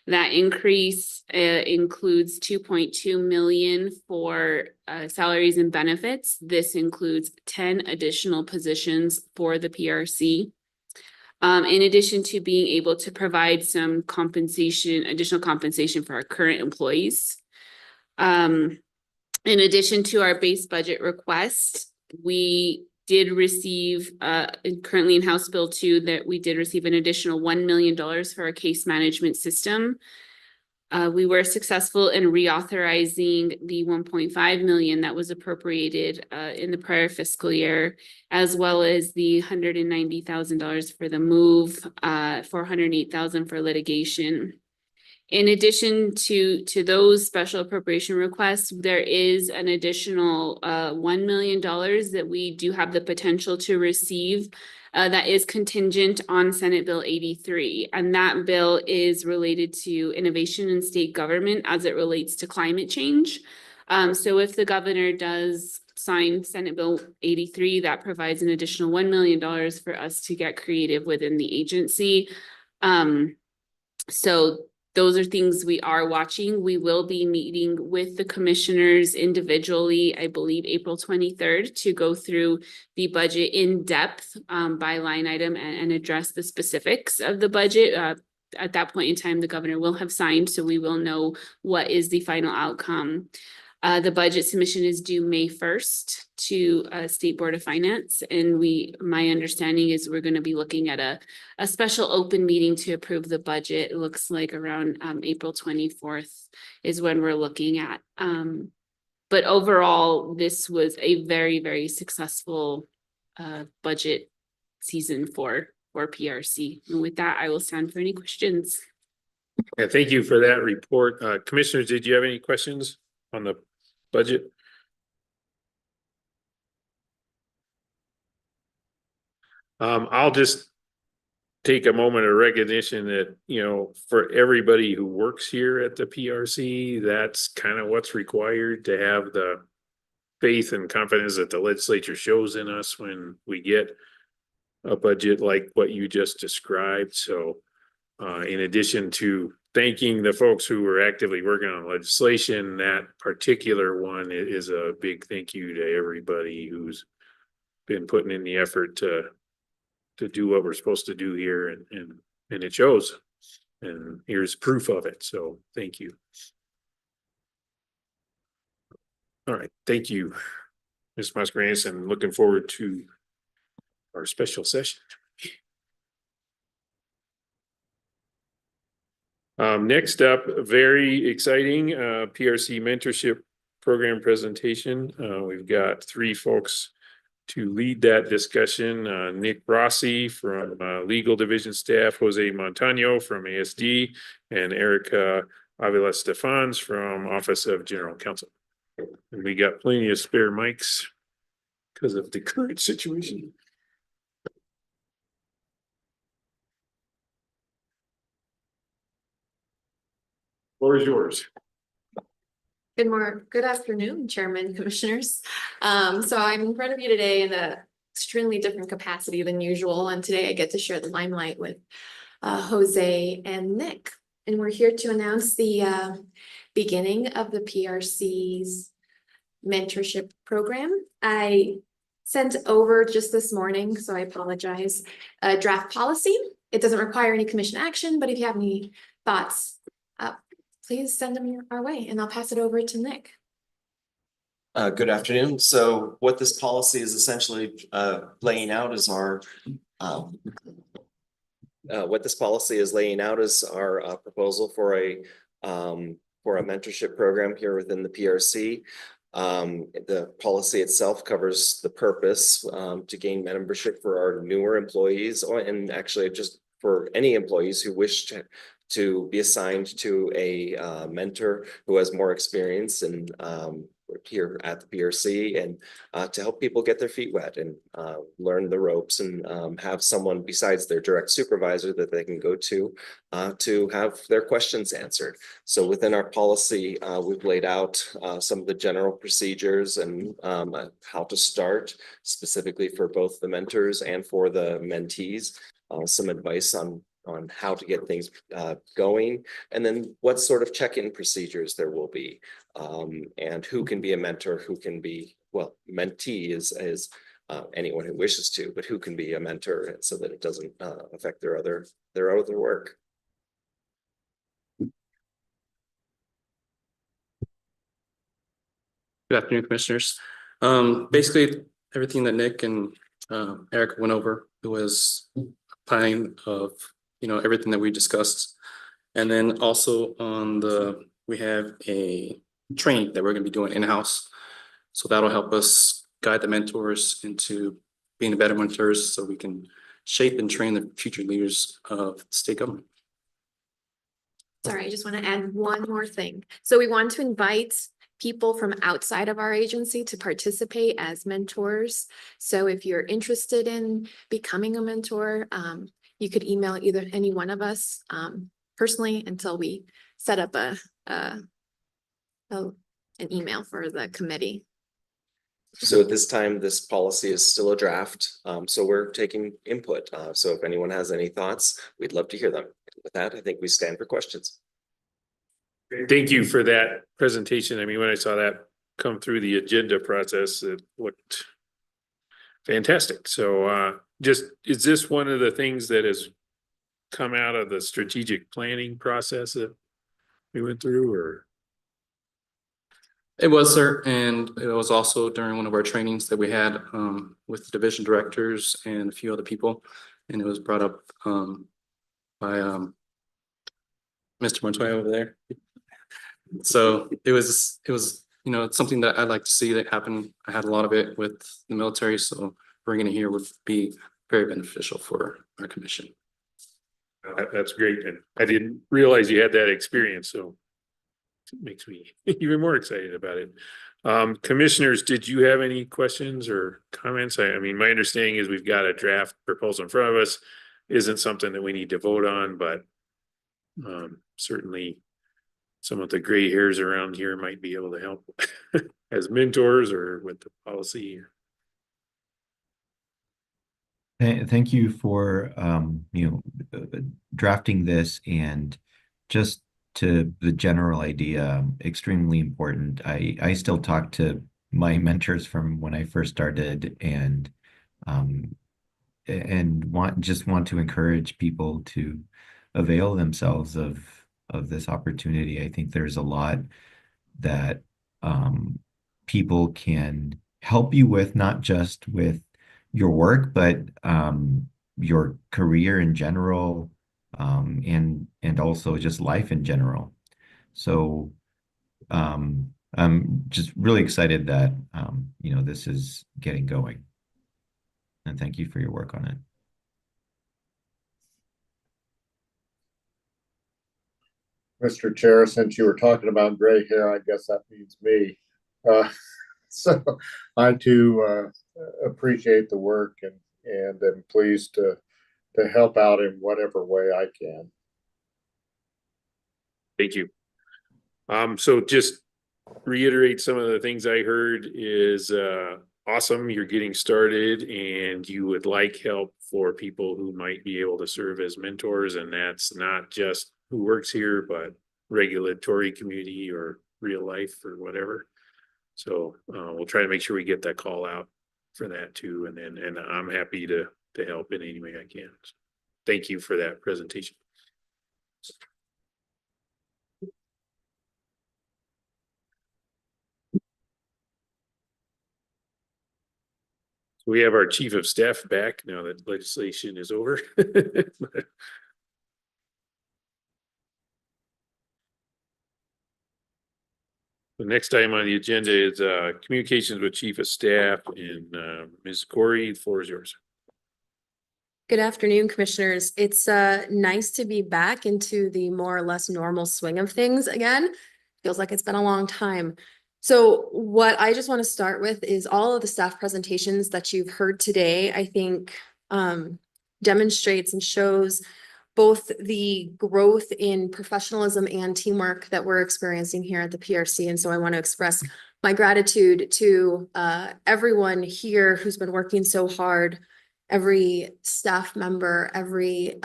That increase includes 2.2 million for salaries and benefits. This includes 10 additional positions for the PRC. In addition to being able to provide some compensation, additional compensation for our current employees. In addition to our base budget request, we did receive, currently in House Bill 2, that we did receive an additional $1 million for our case management system. We were successful in reauthorizing the 1.5 million that was appropriated in the prior fiscal year, as well as the $190,000 for the move, $408,000 for litigation. In addition to those special appropriation requests, there is an additional $1 million that we do have the potential to receive that is contingent on Senate Bill 83. And that bill is related to innovation in state government as it relates to climate change. So if the governor does sign Senate Bill 83, that provides an additional $1 million for us to get creative within the agency. So those are things we are watching. We will be meeting with the commissioners individually, I believe April 23rd, to go through the budget in depth by line item and address the specifics of the budget. At that point in time, the governor will have signed, so we will know what is the final outcome. The budget submission is due May 1st to State Board of Finance. And my understanding is we're going to be looking at a special open meeting to approve the budget. It looks like around April 24th is when we're looking at. But overall, this was a very, very successful budget season for PRC. And with that, I will stand for any questions. Yeah, thank you for that report. Commissioners, did you have any questions on the budget? I'll just take a moment of recognition that, you know, for everybody who works here at the PRC, that's kind of what's required, to have the faith and confidence that the legislature shows in us when we get a budget like what you just described. So in addition to thanking the folks who were actively working on legislation, that particular one is a big thank you to everybody who's been putting in the effort to do what we're supposed to do here, and it shows, and here's proof of it. So thank you. All right, thank you, Ms. Mascarenas, and looking forward to our special session. Next up, very exciting PRC mentorship program presentation. We've got three folks to lead that discussion. Nick Rossi from Legal Division staff, Jose Montano from ASD, and Erica Avila Stefans from Office of General Counsel. And we got plenty of spare mics because of the current situation. Floor is yours. Good afternoon, Chairman, Commissioners. So I'm in front of you today in an extremely different capacity than usual. And today I get to share the limelight with Jose and Nick. And we're here to announce the beginning of the PRC's mentorship program. I sent over just this morning, so I apologize, a draft policy. It doesn't require any commission action, but if you have any thoughts, please send them our way, and I'll pass it over to Nick. Good afternoon. So what this policy is essentially laying out is our proposal for a mentorship program here within the PRC. The policy itself covers the purpose to gain membership for our newer employees, and actually just for any employees who wish to be assigned to a mentor who has more experience in here at the PRC, and to help people get their feet wet and learn the ropes, and have someone besides their direct supervisor that they can go to have their questions answered. So within our policy, we've laid out some of the general procedures and how to start specifically for both the mentors and for the mentees. Some advice on how to get things going, and then what sort of check-in procedures there will be, and who can be a mentor, who can be, well, mentee is anyone who wishes to, but who can be a mentor, so that it doesn't affect their other work. Good afternoon, commissioners. Basically, everything that Nick and Eric went over, it was planning of, everything that we discussed. And then also we have a training that we're going to be doing in-house. So that'll help us guide the mentors into being better mentors, so we can shape and train the future leaders of state government. Sorry, I just want to add one more thing. So we want to invite people from outside of our agency to participate as mentors. So if you're interested in becoming a mentor, you could email either any one of us personally until we set up an email for the committee. So at this time, this policy is still a draft. So we're taking input. So if anyone has any thoughts, we'd love to hear them. With that, I think we stand for questions. Thank you for that presentation. I mean, when I saw that come through the agenda process, it looked fantastic. So is this one of the things that has come out of the strategic planning process that we went through, or? It was, sir, and it was also during one of our trainings that we had with the division directors and a few other people, and it was brought up by Mr. Montoya over there. So it was it's something that I'd like to see that happen. I had a lot of it with the military, so bringing it here would be very beneficial for our commission. That's great, and I didn't realize you had that experience, so it makes me even more excited about it. Commissioners, did you have any questions or comments? I mean, my understanding is we've got a draft proposal in front of us. Isn't something that we need to vote on, but certainly some of the gray hairs around here might be able to help as mentors or with the policy. Thank you for drafting this, and just to the general idea, extremely important. I still talk to my mentors from when I first started, and want to encourage people to avail themselves of this opportunity. I think there's a lot that people can help you with, not just with your work, but your career in general, and also just life in general. So I'm just really excited that this is getting going, and thank you for your work on it. Mr. Chair, since you were talking about gray hair, I guess that means me. So I too appreciate the work, and am pleased to help out in whatever way I can. Thank you. So just reiterate some of the things I heard is awesome. You're getting started, and you would like help for people who might be able to serve as mentors, and that's not just who works here, but regulatory community or real life or whatever. So we'll try to make sure we get that call out for that too, and I'm happy to help in any way I can. So thank you for that presentation. We have our chief of staff back now that legislation is over. The next item on the agenda is communications with chief of staff, and Ms. Corey, the floor is yours. Good afternoon, commissioners. It's nice to be back into the more or less normal swing of things again. Feels like it's been a long time. So what I just want to start with is all of the staff presentations that you've heard today, I think demonstrates and shows both the growth in professionalism and teamwork that we're experiencing here at the PRC. And so I want to express my gratitude to everyone here who's been working so hard, every staff member, every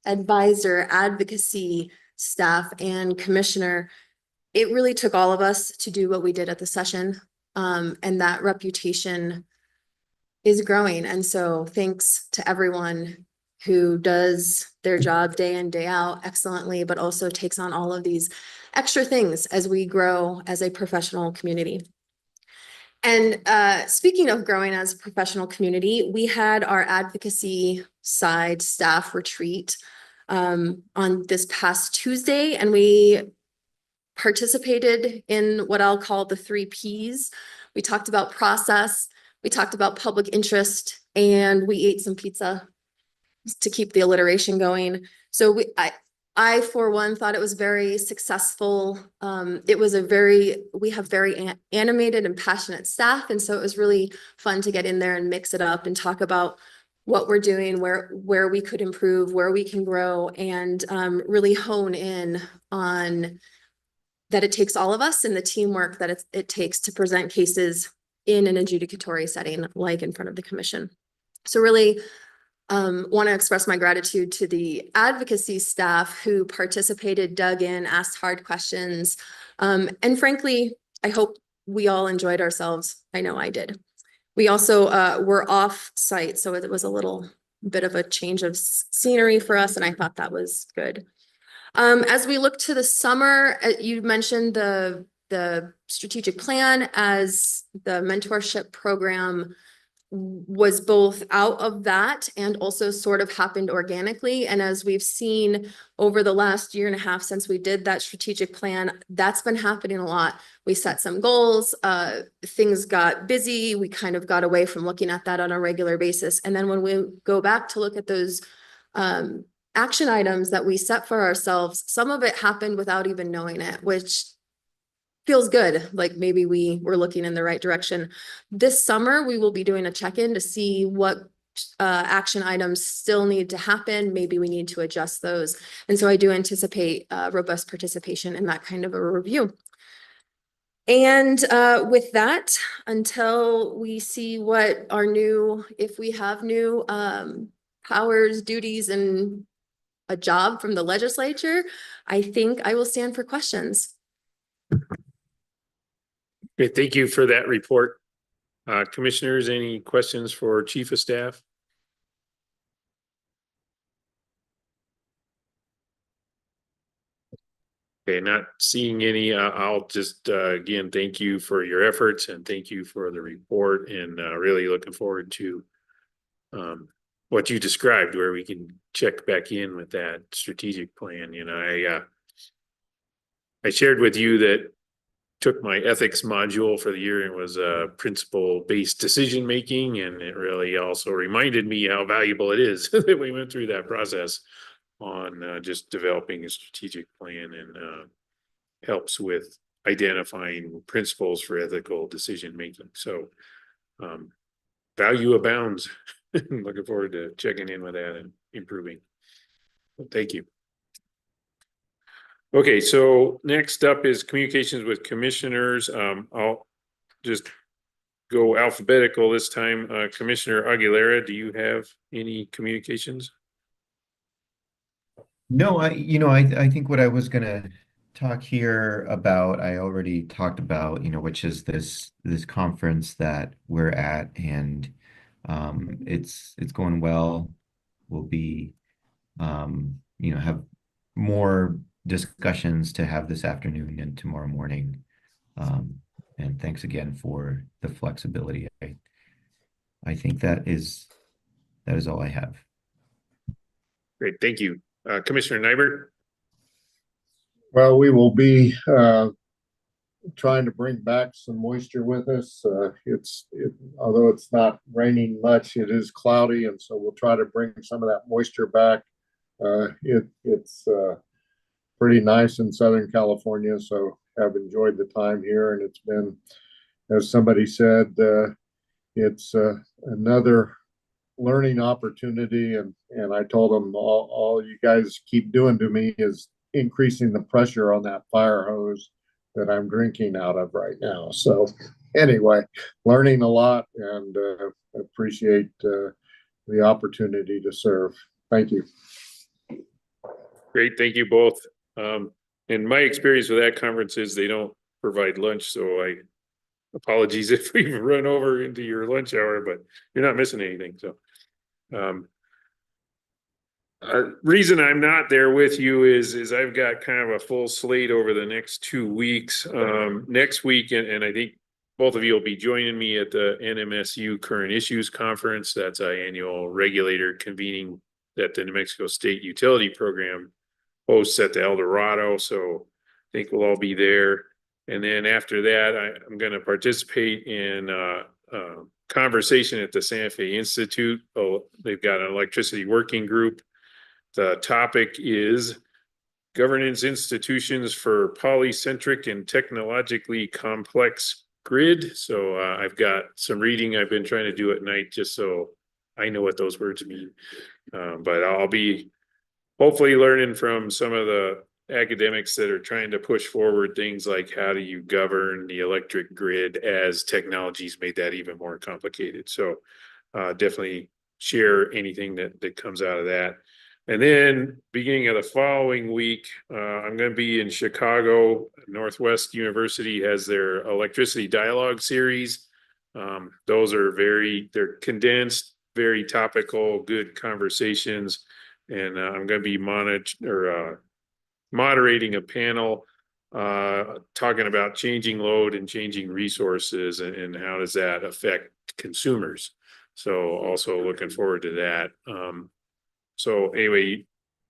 advisor, advocacy staff, and commissioner. It really took all of us to do what we did at the session, and that reputation is growing. And so thanks to everyone who does their job day in, day out excellently, but also takes on all of these extra things as we grow as a professional community. And speaking of growing as a professional community, we had our advocacy side staff retreat on this past Tuesday, and we participated in what I'll call the 3 Ps. We talked about process, we talked about public interest, and we ate some pizza to keep the alliteration going. So I for one thought it was very successful. It was we have very animated and passionate staff. And so it was really fun to get in there and mix it up and talk about what we're doing, where we could improve, where we can grow, and really hone in on that it takes all of us and the teamwork that it takes to present cases in an adjudicatory setting, like in front of the commission. So really want to express my gratitude to the advocacy staff who participated, dug in, asked hard questions. And frankly, I hope we all enjoyed ourselves. I know I did. We also were off site, so it was a little bit of a change of scenery for us, and I thought that was good. As we look to the summer, you mentioned the strategic plan as the mentorship program was both out of that and also sort of happened organically. And as we've seen over the last 1.5 years since we did that strategic plan, that's been happening a lot. We set some goals, things got busy, we kind of got away from looking at that on a regular basis. And then when we go back to look at those action items that we set for ourselves, some of it happened without even knowing it, which feels good. Like maybe we were looking in the right direction. This summer, we will be doing a check-in to see what action items still need to happen. Maybe we need to adjust those. And so I do anticipate robust participation in that kind of a review. And with that, until we see what our new, if we have new powers, duties, and a job from the legislature, I think I will stand for questions. Great, thank you for that report. Commissioners, any questions for Chief of Staff? Okay, not seeing any. I'll just again thank you for your efforts and thank you for the report, and really looking forward to what you described, where we can check back in with that strategic plan. You know, I shared with you that took my ethics module for the year and was principle-based decision making, and it really also reminded me how valuable it is that we went through that process on just developing a strategic plan, and helps with identifying principles for ethical decision making. So value abounds. Looking forward to checking in with that and improving. Thank you. Okay, so next up is communications with commissioners. I'll just go alphabetical this time. Commissioner Aguilera, do you have any communications? No, I think what I was gonna talk here about, I already talked about, which is this conference that we're at, and it's going well. We'll be have more discussions to have this afternoon and tomorrow morning. And thanks again for the flexibility. I think that is all I have. Great, thank you. Commissioner Nybert? Well, we will be trying to bring back some moisture with us. Although it's not raining much, it is cloudy, and so we'll try to bring some of that moisture back. It's pretty nice in Southern California, so I've enjoyed the time here, and it's been, as somebody said, it's another learning opportunity, and I told them all you guys keep doing to me is increasing the pressure on that fire hose that I'm drinking out of right now. So anyway, learning a lot, and appreciate the opportunity to serve. Thank you. Great, thank you both. And my experience with that conference is they don't provide lunch, so I apologies if we've run over into your lunch hour, but you're not missing anything, so. Reason I'm not there with you is I've got kind of a full slate over the next 2 weeks. Next week, and I think both of you will be joining me at the NMSU Current Issues Conference. That's our annual regulator convening that the New Mexico State Utility Program hosts at the El Dorado. So I think we'll all be there. And then after that, I'm going to participate in conversation at the Santa Fe Institute. Oh, they've got an electricity working group. The topic is governance institutions for polycentric and technologically complex grid. So I've got some reading I've been trying to do at night just so I know what those words mean. But I'll be hopefully learning from some of the academics that are trying to push forward things like how do you govern the electric grid as technologies made that even more complicated. So definitely share anything that comes out of that. And then beginning of the following week, I'm going to be in Chicago. Northwest University has their electricity dialogue series. Those are they're condensed, very topical, good conversations. And I'm going to be moderating a panel talking about changing load and changing resources and how does that affect consumers. So also looking forward to that. So anyway,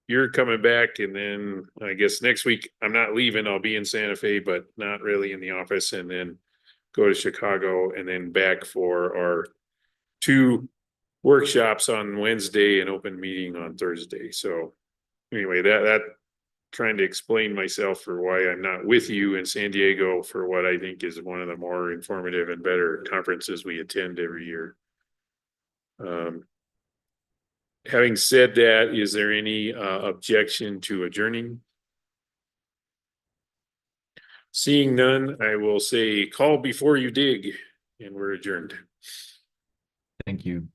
you're coming back, and then I guess next week I'm not leaving. I'll be in Santa Fe, but not really in the office, and then go to Chicago and then back for our 2 workshops on Wednesday and open meeting on Thursday. So anyway, that trying to explain myself for why I'm not with you in San Diego for what I think is one of the more informative and better conferences we attend every year. Having said that, is there any objection to adjourning? Seeing none, I will say call before you dig, and we're adjourned. Thank you.